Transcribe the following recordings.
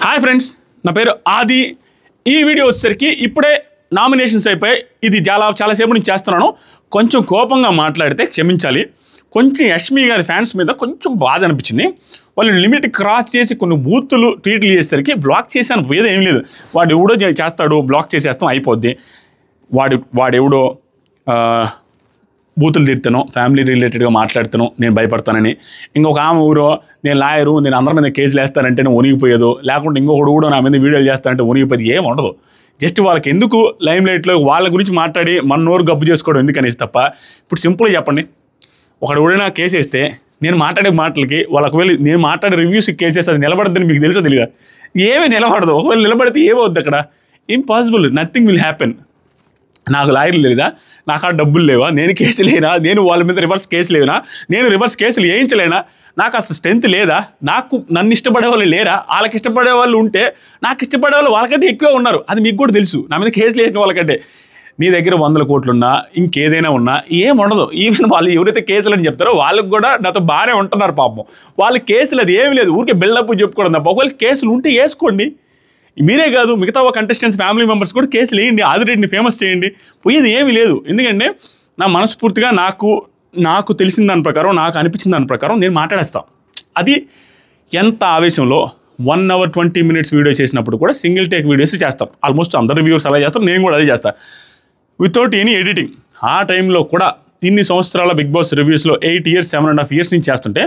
Hi friends, నా పేరు ఆది. ఈ వీడియో వచ్చేసరికి ఇప్పుడే నామినేషన్స్ అయిపోయి ఇది చాలాసేపు నుంచి చేస్తున్నాను. కొంచెం కోపంగా మాట్లాడితే క్షమించాలి. కొంచెం యష్మి గారి ఫ్యాన్స్ మీద కొంచెం బాధ అనిపించింది. వాళ్ళు లిమిట్ క్రాస్ చేసి కొన్ని బూతులు ట్వీట్లు చేసేసరికి బ్లాక్ చేశాను. పోయేది ఏం లేదు. వాడు ఎవడో చేస్తాడు, బ్లాక్ చేసేస్తాం, అయిపోద్ది. వాడెవడో బూతులు తిడతాను, ఫ్యామిలీ రిలేటెడ్గా మాట్లాడుతాను, నేను భయపడతానని. ఇంకొక ఆమె ఊరో నేను లాయరు, నేను అందరి మీద కేసులు వేస్తానంటే నేను వణిగిపోయేదు, లేకుంటే ఇంకొకడు కూడా నా మీద వీడియోలు చేస్తానంటే వణిగిపోయేది ఏం ఉండదు. జస్ట్ వాళ్ళకి ఎందుకు లైమ్ లైట్లో వాళ్ళ గురించి మాట్లాడి మన నోరు గబ్బు చేసుకోవడం ఎందుకనేసి తప్ప. ఇప్పుడు సింపుల్గా చెప్పండి, ఒకడు ఎవడైనా కేసు వేస్తే నేను మాట్లాడే మాటలకి వాళ్ళకి వెళ్ళి నేను మాట్లాడే రివ్యూస్కి కేసు వేస్తే అది నిలబడద్దని మీకు తెలుసా తెలియదా? ఏమీ నిలబడదు. ఒకవేళ నిలబడితే ఏమవుద్ది అక్కడ? Impossible, nothing will happen. నాకు లాయర్లు లేదా, నాకు ఆ డబ్బులు లేవా, నేను కేసు లేనా, నేను వాళ్ళ మీద రివర్స్ కేసు లేనా, నేను రివర్స్ కేసులు వేయించలేనా, నాకు అసలు స్ట్రెంత్ లేదా, నన్ను ఇష్టపడే వాళ్ళు లేరా, వాళ్ళకి ఇష్టపడే వాళ్ళు ఉంటే నాకు ఇష్టపడే వాళ్ళు వాళ్ళకంటే ఎక్కువ ఉన్నారు. అది మీకు కూడా తెలుసు. నా మీద కేసులు వేసిన వాళ్ళకంటే నీ దగ్గర 100 కోట్లున్నా ఇంకేదైనా ఉన్నా ఏం ఉండదు. ఈవెన్ వాళ్ళు ఎవరైతే కేసులు అని చెప్తారో వాళ్ళకి కూడా నాతో బాగానే ఉంటున్నారు పాపం. వాళ్ళ కేసులు అది ఏమి లేదు, ఊరికే బిల్డప్ చెప్పుకోవడం తప్ప. ఒకవేళ కేసులు ఉంటే వేసుకోండి. మీరే కాదు, మిగతా కంటెస్టెంట్స్ ఫ్యామిలీ మెంబర్స్ కూడా కేసులు వేయండి, ఆదిరెడ్డిని ఫేమస్ చేయండి. పోయేది ఏమీ లేదు. ఎందుకంటే నా మనస్ఫూర్తిగా నాకు తెలిసిన దాని ప్రకారం, నాకు అనిపించిన దాని ప్రకారం నేను మాట్లాడేస్తాను. అది ఎంత ఆవేశంలో 1 hour 20 minutes వీడియో చేసినప్పుడు కూడా సింగిల్ టేక్ వీడియోస్ చేస్తాం. ఆల్మోస్ట్ అందరు రివ్యూస్ అలా చేస్తారు, నేను కూడా అదే చేస్తాను, వితౌట్ ఎనీ ఎడిటింగ్. ఆ టైంలో కూడా ఇన్ని సంవత్సరాల బిగ్ బాస్ రివ్యూస్లో 8 years 7.5 years నుంచి చేస్తుంటే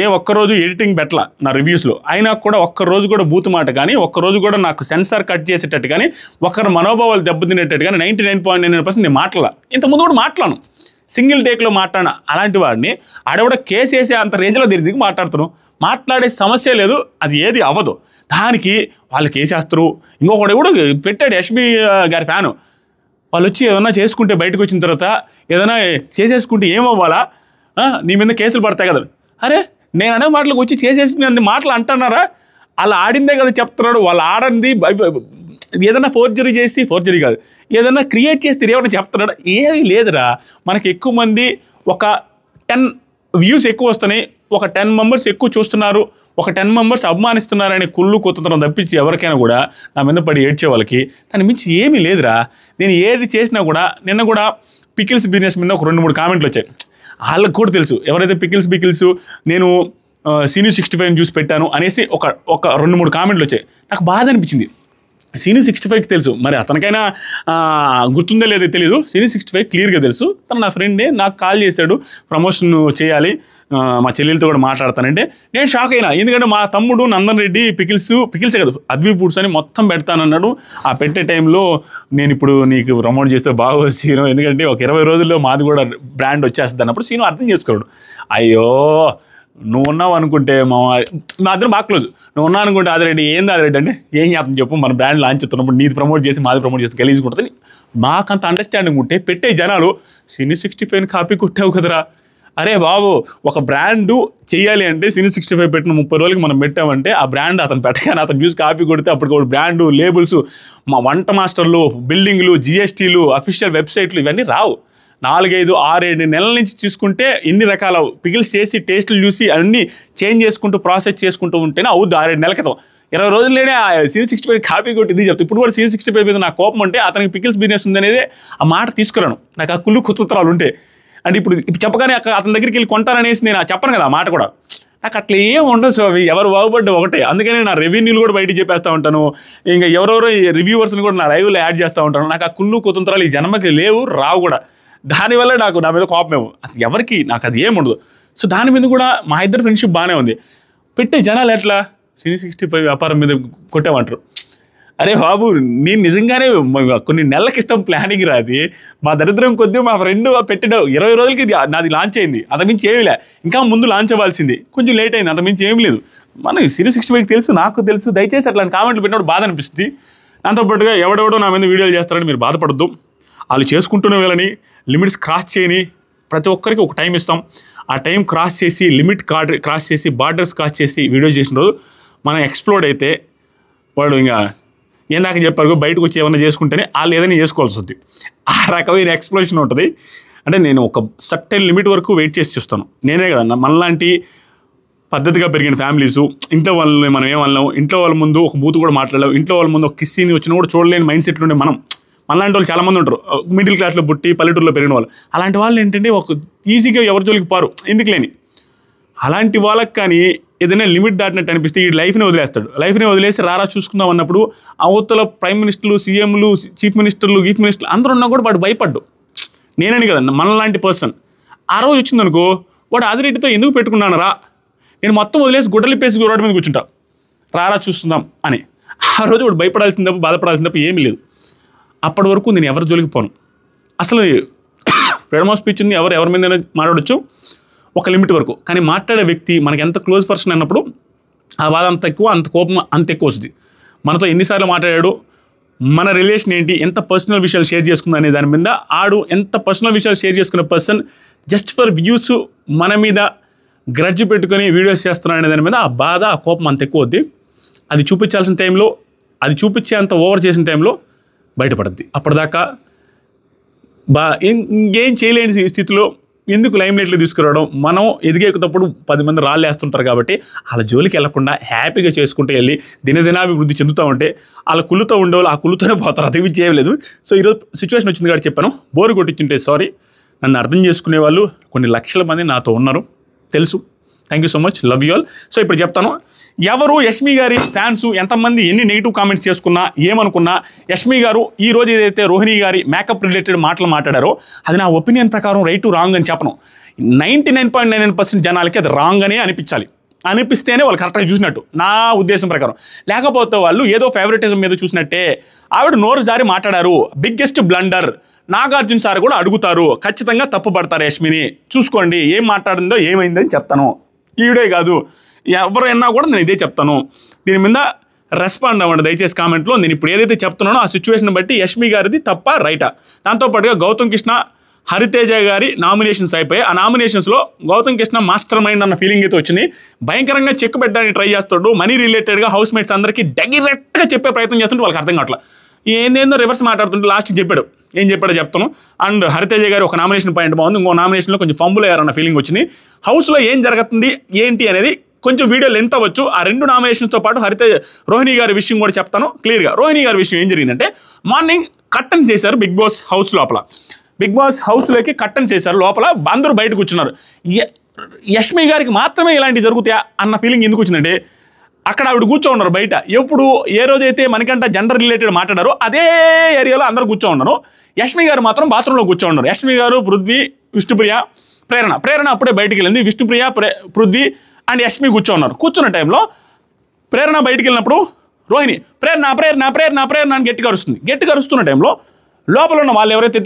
ఏ ఒక్కరోజు ఎడిటింగ్ పెట్టలా నా రివ్యూస్లో. అయినా కూడా ఒక్కరోజు కూడా బూత్ మాట కానీ, ఒక్కరోజు కూడా నాకు సెన్సార్ కట్ చేసేటట్టు కానీ, ఒకరి మనోభావాలు దెబ్బతినేటట్టు కానీ 99.99% నేను మాట్లాడాల. ఇంతకుముందు కూడా మాట్లాడను, సింగిల్ టేక్లో మాట్లాడిన అలాంటి వాడిని ఆడవిడ కేసు వేసే అంత రేంజ్లో దిగి మాట్లాడుతున్నాను. మాట్లాడే సమస్య లేదు, అది ఏది అవ్వదు. దానికి వాళ్ళు కేసేస్తారు. ఇంకొకటి కూడా పెట్టాడు యష్మి గారి ఫ్యాను, వాళ్ళు వచ్చి ఏదన్నా చేసుకుంటే బయటకు వచ్చిన తర్వాత ఏదైనా చేసేసుకుంటే ఏమవ్వాలా, నీ మీద కేసులు పడతాయి కదా. అరే, నేను అనే మాటలకు వచ్చి చేసేసుకునే మాటలు అంటున్నారా? అలా ఆడిందే కదా చెప్తున్నాడు. వాళ్ళు ఆడంది ఏదైనా ఫోర్జరీ కాదు, ఏదైనా క్రియేట్ చేస్తే ఏమైనా చెప్తున్నాడు? ఏమీ లేదురా. మనకి ఎక్కువ మంది ఒక 10 views ఎక్కువ వస్తున్నాయి, ఒక 10 members ఎక్కువ చూస్తున్నారు, ఒక 10 members అభిమానిస్తున్నారనే కుళ్ళు కొత్తతనం తప్పించి ఎవరికైనా కూడా నా మీద పడి ఏడ్చే వాళ్ళకి దాని మించి ఏమీ లేదురా. నేను ఏది చేసినా కూడా, నిన్న కూడా పికిల్స్ బిజినెస్ మీద ఒక 2-3 కామెంట్లు వచ్చాయి. వాళ్ళకి కూడా తెలుసు ఎవరైతే పికిల్స్ నేను సీనియర్ 65 చూసి పెట్టాను అనేసి ఒక 2-3 కామెంట్లు వచ్చాయి. నాకు బాధ అనిపించింది. సీనియర్ 65కి తెలుసు, మరి అతనికైనా గుర్తుందో లేదో తెలియదు. సీనియర్ 65 క్లియర్గా తెలుసు. తను నా ఫ్రెండే, నాకు కాల్ చేశాడు ప్రమోషన్ చేయాలి, మా చెల్లెలతో కూడా మాట్లాడతానంటే నేను షాక్ అయినా. ఎందుకంటే మా తమ్ముడు నందన్ రెడ్డి పికిల్సే కాదు అద్వి ఫుడ్స్ అని మొత్తం పెడతానన్నాడు. ఆ పెట్టే టైంలో నేను ఇప్పుడు నీకు ప్రమోట్ చేస్తే బాగా సీను, ఎందుకంటే ఒక 20 రోజుల్లో మాది కూడా బ్రాండ్ వచ్చేస్తుంది అన్నప్పుడు సీను అర్థం చేసుకోడు. అయ్యో, నువ్వు ఉన్నావు అనుకుంటే మా అద్దరు బాగా క్లోజ్, నువ్వు ఉన్నావు అనుకుంటే ఆదిరెడ్డి ఏంది ఆదిరెడ్డి అంటే ఏం చేస్తాను చెప్పు, మన బ్రాండ్ లాంచ్ చేస్తున్నప్పుడు నీది ప్రమోట్ చేసి మాది ప్రమోట్ చేస్తే గలీజుకుంటుంది. మాకంత అండర్స్టాండింగ్ ఉంటే పెట్టే జనాలు సీనియర్ 65 కాపీ కొట్టావు కదరా. అరే బాబు, ఒక బ్రాండు చేయాలి అంటే సీనియర్ 65 పెట్టిన 30 రోజులకి మనం పెట్టామంటే ఆ బ్రాండ్ అతను పెట్టగానే అతను చూసి కాపీ కొడితే అప్పటికి బ్రాండు, లేబుల్స్, మా వంట మాస్టర్లు, బిల్డింగ్లు, GSTలు, అఫీషియల్ వెబ్సైట్లు ఇవన్నీ రావు. 4, 5, 6, 7 నెలల నుంచి చూసుకుంటే ఇన్ని రకాల పికిల్స్ చేసి టేస్టులు చూసి అన్నీ చేంజ్ చేసుకుంటూ ప్రాసెస్ చేసుకుంటూ ఉంటేనే అవుద్ది. 6-7 నెలల క్రితం 20 రోజుల్లోనే ఆ సీనియర్ 65 కాపీ కొట్టింది చెప్తాను. ఇప్పుడు కూడా సీనియర్ 65 మీద నాకు కోపం ఉంటే అతనికి పికిల్స్ బిజినెస్ ఉందనేది ఆ మాట తీసుకురాను. నాకు ఆ కుళ్ళు కుతంత్రాలు ఉంటాయి. అంటే ఇప్పుడు చెప్పగానే అతని దగ్గరికి వెళ్ళి కొంటాననేసి నేను చెప్పను కదా ఆ మాట కూడా. నాకు అట్లా ఏం ఉండదు. సో అవి ఎవరు బాగుపడ్డ ఒకటే. అందుకని నా రెవెన్యూలు కూడా బయటికి చెప్పేస్తూ ఉంటాను. ఇంకా ఎవరెవరో రివ్యూవర్స్ని కూడా నా లైవ్లో యాడ్ చేస్తూ ఉంటాను. నాకు ఆ కుళ్ళు కుతంత్రాలు ఈ జన్మకి లేవు, రావు కూడా. దానివల్ల నా మీద కోపమేమో అది ఎవరికి, నాకు అది ఏముండదు. సో దాని మీద కూడా మా ఇద్దరు ఫ్రెండ్షిప్ బాగానే ఉంది. పెట్టే జనాలు ఎట్లా సీనియర్ 65 వ్యాపారం మీద కొట్టామంటారు. అరే బాబు, నేను నిజంగానే కొన్ని నెలల క్రితం ప్లానింగ్ రాది. మా దరిద్రం కొద్దీ మా ఫ్రెండ్ పెట్టాడు 20 రోజులకి నాది లాంచ్ అయింది. అంతకుమించి ఏమీ లే, ఇంకా ముందు లాంచ్ అవ్వాల్సింది, కొంచెం లేట్ అయింది, అంతకుమించి ఏం లేదు. మనం సీనియర్ 65 తెలుసు, నాకు తెలుసు. దయచేసి అట్లాంటి కామెంట్లు పెట్టినప్పుడు బాధ అనిపిస్తుంది. దాంతోపాటుగా ఎవడెవడో నా మీద వీడియోలు చేస్తారని మీరు బాధపడద్దు. వాళ్ళు చేసుకుంటూనే వెళ్ళని, లిమిట్స్ క్రాస్ చేయని. ప్రతి ఒక్కరికి ఒక టైం ఇస్తాం. ఆ టైం క్రాస్ చేసి, లిమిట్ క్రాస్ చేసి, బార్డర్స్ క్రాస్ చేసి వీడియో చేసిన రోజు మనం ఎక్స్ప్లోడ్ అయితే వాడు ఇంకా ఏందాక చెప్పారు బయటకు వచ్చి ఏమైనా చేసుకుంటేనే వాళ్ళు ఏదైనా చేసుకోవాల్సి వస్తుంది. ఆ రకమైన ఎక్స్ప్లోషన్ ఉంటుంది. అంటే నేను ఒక సర్టెన్ లిమిట్ వరకు వెయిట్ చేసి చూస్తాను. నేనే కదా మనలాంటి పద్ధతిగా పెరిగిన ఫ్యామిలీసు, ఇంట్లో వాళ్ళని మనం ఏమన్నాం, ఇంట్లో వాళ్ళ ముందు ఒక బూతు కూడా మాట్లాడలేం, ఇంట్లో వాళ్ళ ముందు ఒక కిస్ సీన్ వచ్చినా కూడా చూడలేని మైండ్ సెట్ ఉండే మనలాంటి వాళ్ళు చాలామంది ఉంటారు, మిడిల్ క్లాస్లో పుట్టి పల్లెటూరులో పెరిగిన వాళ్ళు. అలాంటి వాళ్ళు ఏంటంటే ఒక ఈజీగా ఎవరి జోలికి పారు, ఎందుకు లేని. అలాంటి వాళ్ళకి కానీ ఏదైనా లిమిట్ దాటినట్టు అనిపిస్తే ఈ లైఫ్ని వదిలేస్తాడు. లైఫ్ని వదిలేసి రారా చూసుకుందాం అన్నప్పుడు అవతల ప్రైమ్ మినిస్టర్లు, సీఎంలు, చీఫ్ మినిస్టర్లు, గీఫ్ మినిస్టర్లు అందరూ ఉన్నా కూడా వాడు భయపడ్డు. నేనని కదన్న మనలాంటి పర్సన్ ఆ రోజు వచ్చిందనుకో, వాడు ఆదిరెడ్డితో ఎందుకు పెట్టుకున్నాను రా, నేను మొత్తం వదిలేసి గుడ్డలిప్పేసి రోడ్డు మీద కూర్చుంటా, రారా చూస్తుందాం అని. ఆ రోజు వాడు భయపడాల్సిన తప్ప బాధపడాల్సిన తప్ప ఏమీ లేదు. అప్పటి వరకు నేను ఎవరి జోలికి పోను. అసలు ఫ్రీడమ్ ఆఫ్ స్పీచ్ ఉంది, ఎవరి మీద మాట్లాడచ్చు ఒక లిమిట్ వరకు. కానీ మాట్లాడే వ్యక్తి మనకి ఎంత క్లోజ్ పర్సన్ అన్నప్పుడు ఆ బాధ అంత ఎక్కువ, అంత కోపం అంత ఎక్కువ వస్తుంది. మనతో ఎన్నిసార్లు మాట్లాడాడు, మన రిలేషన్ ఏంటి, ఎంత పర్సనల్ విషయాలు షేర్ చేసుకుందా అనే దాని మీద ఆడు ఎంత పర్సనల్ విషయాలు షేర్ చేసుకున్న పర్సన్ జస్ట్ ఫర్ వ్యూస్ మన మీద గ్రడ్జ్ పెట్టుకొని వీడియోస్ చేస్తున్నాడు అనే దాని మీద ఆ బాధ, ఆ కోపం అంత ఎక్కువ వద్ది. అది చూపించాల్సిన టైంలో, అది చూపించే అంత ఓవర్ చేసిన టైంలో బయటపడుద్ది. అప్పటిదాకా ఇంకేం చేయలేని స్థితిలో ఎందుకు లైమ్లైట్లో తీసుకురావడం. మనం ఎదిగేటప్పుడు 10 మంది రాళ్ళు వేస్తుంటారు కాబట్టి వాళ్ళ జోలికి వెళ్లకుండా హ్యాపీగా చేసుకుంటూ వెళ్ళి దినదినాభివృద్ధి చెందుతూ ఉంటే వాళ్ళ కుళ్ళుతో ఉండేవాళ్ళు ఆ కుళ్ళుతోనే పోతారు, అది చేయలేదు. సో ఈరోజు సిచ్యువేషన్ వచ్చింది కాబట్టి చెప్పాను. బోరు కొట్టించుంటే సారీ. నన్ను అర్థం చేసుకునే వాళ్ళు కొన్ని లక్షల మంది నాతో ఉన్నారు, తెలుసు. Thank you so much, love you all. So ఇప్పుడు చెప్తాను, ఎవరు యష్మి గారి ఫ్యాన్స్ ఎంతమంది ఎన్ని నెగిటివ్ కామెంట్స్ చేసుకున్నా ఏమనుకున్నా, యష్మి గారు ఈరోజు ఏదైతే రోహిణి గారి మేకప్ రిలేటెడ్ మాటలు మాట్లాడారో అది నా ఒపీనియన్ ప్రకారం రైట్ రాంగ్ అని చెప్పను. 99.99% జనాలకి అది రాంగ్ అనే అనిపించాలి. అనిపిస్తేనే వాళ్ళు కరెక్ట్గా చూసినట్టు నా ఉద్దేశం ప్రకారం. లేకపోతే వాళ్ళు ఏదో ఫేవరెటిజం మీద చూసినట్టే. ఆవిడ నోరు జారి మాట్లాడారు, బిగ్గెస్ట్ బ్లండర్. నాగార్జున సార్ కూడా అడుగుతారు, ఖచ్చితంగా తప్పు పడతారు యష్మిని, చూసుకోండి ఏం మాట్లాడిందో ఏమైందని చెప్తాను. ఈవిడే కాదు ఎవరైనా కూడా నేను ఇదే చెప్తాను. దీని మీద రెస్పాండ్ అవ్వండి దయచేసి కామెంట్లో. నేను ఇప్పుడు ఏదైతే చెప్తున్నానో ఆ సిచ్యువేషన్ బట్టి యష్మి గారిది తప్ప రైటా. దాంతోపాటుగా గౌతమ్ కృష్ణ, హరితేజ గారి నామినేషన్స్ అయిపోయాయి. ఆ నామినేషన్స్లో గౌతమ్ కృష్ణ మాస్టర్ మైండ్ అన్న ఫీలింగ్ అయితే వచ్చింది. భయంకరంగా చెక్ పెట్టడానికి ట్రై చేస్తాడు. మనీ రిలేటెడ్గా హౌస్ మేట్స్ అందరికీ డైరెక్ట్గా చెప్పే ప్రయత్నం చేస్తుంటే వాళ్ళకి అర్థం కావట్లేదు. ఏందేందో రివర్స్ మాట్లాడుతుంటే లాస్ట్ చెప్పాడు. ఏం చెప్పాడో చెప్తాను. అండ్ హరితేజ గారు ఒక నామినేషన్ పాయింట్ బాగుంది, ఇంకో నామినేషన్లో కొంచెం ఫంబుల్ అయ్యారన్న ఫీలింగ్ వచ్చింది. హౌస్లో ఏం జరుగుతుంది ఏంటి అనేది కొంచెం వీడియో లెంత్ అవ్వచ్చు. ఆ 2 నామినేషన్స్తో పాటు రోహిణి గారి విషయం కూడా చెప్తాను క్లియర్గా. రోహిణి గారి విషయం ఏం జరిగిందంటే, మార్నింగ్ కట్టన్స్ చేశారు బిగ్ బాస్ హౌస్ లోపల. బిగ్ బాస్ హౌస్లోకి కట్టన్స్ చేశారు, లోపల అందరూ బయట కూర్చున్నారు. యష్మి గారికి మాత్రమే ఇలాంటివి జరుగుతాయా అన్న ఫీలింగ్ ఎందుకు వచ్చిందంటే, అక్కడ ఆవిడ కూర్చో ఉన్నారు బయట. ఎప్పుడు ఏ రోజైతే మనకంట జెండర్ రిలేటెడ్ మాట్లాడారో అదే ఏరియాలో అందరూ కూర్చో ఉన్నారు. యష్మి గారు మాత్రం బాత్రూంలో కూర్చో ఉన్నారు. యష్మి గారు, పృథ్వీ, విష్ణుప్రియ, ప్రేరణ అప్పుడే బయటికి వెళ్ళింది. విష్ణుప్రియ, పృథ్వీ అండ్ యష్మి కూర్చో ఉన్నారు. కూర్చున్న టైంలో ప్రేరణ బయటికి వెళ్ళినప్పుడు రోహిణి ప్రేరణ అని గట్టిగా అరుస్తున్న టైంలో లోపల ఉన్న వాళ్ళు ఎవరైతే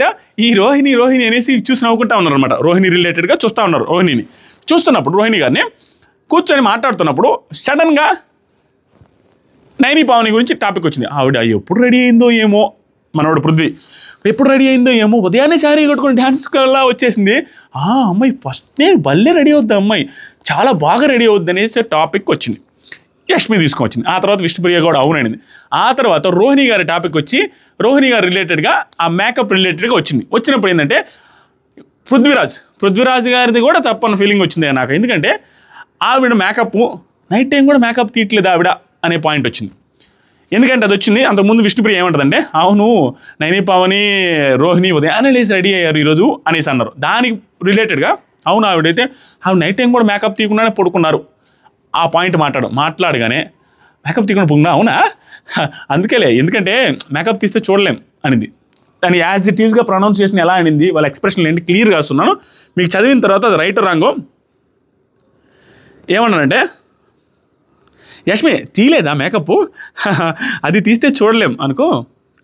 ఈ రోహిణి అనేసి చూసి నవ్వుకుంటా ఉన్నారు అనమాట. రోహిణి రిలేటెడ్గా చూస్తూ ఉన్నారు. రోహిణిని చూస్తున్నప్పుడు, రోహిణి గారిని కూర్చొని మాట్లాడుతున్నప్పుడు సడన్గా నైని పావని గురించి టాపిక్ వచ్చింది. ఆవిడ ఎప్పుడు రెడీ అయిందో ఏమో, మనవాడు పృథ్వీ ఎప్పుడు రెడీ అయిందో ఏమో, ఉదయాన్నే శారీ కట్టుకుని డ్యాన్స్ కల్లా వచ్చేసింది. అమ్మాయి ఫస్ట్నే భలే రెడీ అవుద్ది, అమ్మాయి చాలా బాగా రెడీ అవుద్ది అనేసి టాపిక్ వచ్చింది. యష్మి తీసుకొచ్చింది. ఆ తర్వాత విష్ణుప్రియ కూడా అవునడింది. ఆ తర్వాత రోహిణి గారి టాపిక్ వచ్చి రోహిణి గారి రిలేటెడ్గా ఆ మేకప్ రిలేటెడ్గా వచ్చింది. వచ్చినప్పుడు ఏంటంటే పృథ్వీరాజ్ గారిది కూడా తప్పన్న ఫీలింగ్ వచ్చింది నాకు. ఎందుకంటే ఆవిడ మేకప్ నైట్ టైం కూడా మేకప్ తీయట్లేదు ఆవిడ అనే పాయింట్ వచ్చింది. ఎందుకంటే అది వచ్చింది. అంతకుముందు విష్ణుప్రియ ఏమంటుందంటే, అవును నైని పావని రోహిణి ఉదయాన్నే లేసి రెడీ అయ్యారు ఈరోజు అనేసి అన్నారు. దానికి రిలేటెడ్గా అవును ఆవిడ నైట్ టైం కూడా మేకప్ తీయకుండానే పడుకున్నారు ఆ పాయింట్ మాట్లాడగానే మేకప్ తీయకుండా పడుకున్నా అవునా, అందుకేలే ఎందుకంటే మేకప్ తీస్తే చూడలేం అనింది. దాని యాజ్ ఇట్ ఈస్గా ప్రొనౌన్సియేషన్ ఎలా అనింది, వాళ్ళ ఎక్స్ప్రెషన్ ఏంటి క్లియర్గా వస్తున్నాను. మీకు చదివిన తర్వాత అది రైట్ రాంగో ఏమన్నానంటే, యష్మి తీయలేదా మేకప్, అది తీస్తే చూడలేం అనుకో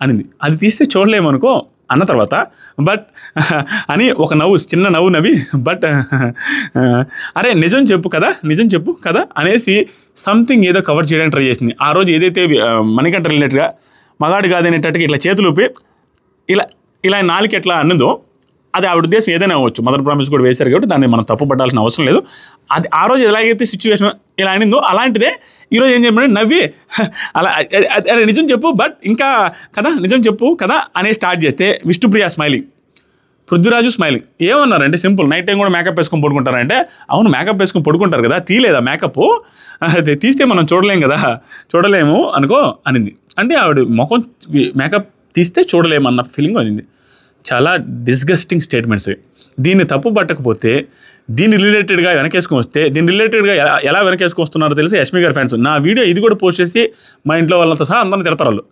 అనింది. అది తీస్తే చూడలేము అనుకో అన్న తర్వాత బట్ అని ఒక చిన్న నవ్వు నవ్వి బట్ అరే నిజం చెప్పు కదా అనేసి సంథింగ్ ఏదో కవర్ చేయడానికి ట్రై చేసింది. ఆ రోజు ఏదైతే మణికంఠ రిలేటెడ్గా మగాడు కాదనేటట్టుగా ఇట్లా చేతులు ఊపి ఇలా నాలుగు ఎట్లా అన్నదో అది ఆవిడ ఉద్దేశం ఏదైనా అవ్వచ్చు. మదర్ ప్రామిస్ కూడా వేశారు కాబట్టి దాన్ని మనం తప్పు పట్టాల్సిన అవసరం లేదు. అది ఆ రోజు ఎలాగైతే సిచ్యువేషన్ ఇలా అనిందో అలాంటిదే ఈరోజు ఏం చెప్పండి నవ్వి అలా అరే నిజం చెప్పు బట్ ఇంకా కదా నిజం చెప్పు కదా అనే స్టార్ట్ చేస్తే విష్ణుప్రియ స్మైలింగ్, పృథ్వీరాజు స్మైలింగ్. ఏమన్నారంటే సింపుల్, నైట్ టైం కూడా మేకప్ వేసుకొని పడుకుంటారంటే, అవును మేకప్ వేసుకొని పడుకుంటారు కదా, తీయలేదా మేకప్, అది తీస్తే మనం చూడలేం కదా, చూడలేము అనుకో అనింది. అంటే ఆవిడ ముఖం మేకప్ తీస్తే చూడలేమన్న ఫీలింగ్ అనింది. చాలా డిస్గస్టింగ్ స్టేట్మెంట్స్ ఇవి. దీన్ని తప్పు పట్టకపోతే దీన్ని రిలేటెడ్గా వెనకేసుకొని వస్తే, దీని రిలేటెడ్గా ఎలా వెనకేసుకొని వస్తున్నారో తెలిసి యష్మి గారి ఫ్యాన్స్ నా వీడియో ఇది కూడా పోస్ట్ చేసి మా ఇంట్లో వాళ్ళంతా సహా అందరిని తిడతారు వాళ్ళు.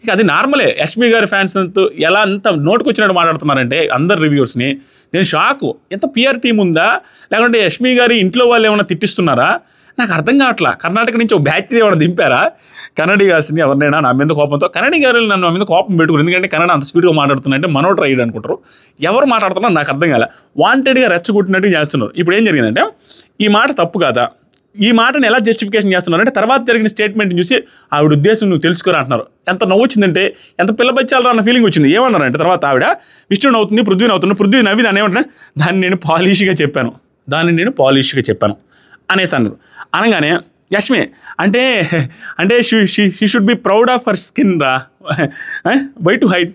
ఇక అది నార్మలే. యష్మి గారి ఫ్యాన్స్ అంతా ఎలా అంత నోటుకు వచ్చినట్టు మాట్లాడుతున్నారంటే అందరు రివ్యూర్స్ని, నేను షాకు. ఎంత పిఆర్ టీం ఉందా, లేకుంటే యష్మి గారి ఇంట్లో వాళ్ళు ఏమైనా తిట్టిస్తున్నారా, నాకు అర్థం కావట్లా. కర్ణాటక నుంచి ఒక బ్యాచ్ ఏమైనా దింపారా కన్నడిగాస్ని, ఎవరినైనా నా మీద కోపంతో. కన్నడి గారు నన్ను నా మీద కోపం పెట్టుకుని, ఎందుకంటే కన్నడ అంత స్పీడ్గా మాట్లాడుతున్నారంటే మనోడు రైడ్ అనుకుంటారు. ఎవరు మాట్లాడుతున్నారో నాకు అర్థం కాలే, వాంటెడ్గా రెచ్చగొట్టినట్టు చేస్తున్నారు. ఇప్పుడు ఏం జరిగిందంటే, ఈ మాట తప్పు కాదా, ఈ మాటను ఎలా జస్టిఫికేషన్ చేస్తున్నారు అంటే, తర్వాత జరిగిన స్టేట్మెంట్ని చూసి ఆవిడ ఉద్దేశం నువ్వు తెలుసుకోరా అంటున్నారు. ఎంత నవ్వు వచ్చిందంటే, ఎంత పిల్లబచ్చాలరా అన్న ఫీలింగ్ వచ్చింది. ఏమన్నారంటే తర్వాత ఆవిడ విష్ణు నవ్వుతుంది, పృథ్వీ నవ్వుతుంది, పృథ్వీ నవ్వి దాన్ని ఏమంటున్నా, దాన్ని నేను పాలిష్గా చెప్పాను అనేసి అన్నారు. అనగానే యష్మి అంటే she should be proud of her skin రా, వై టు హైడ్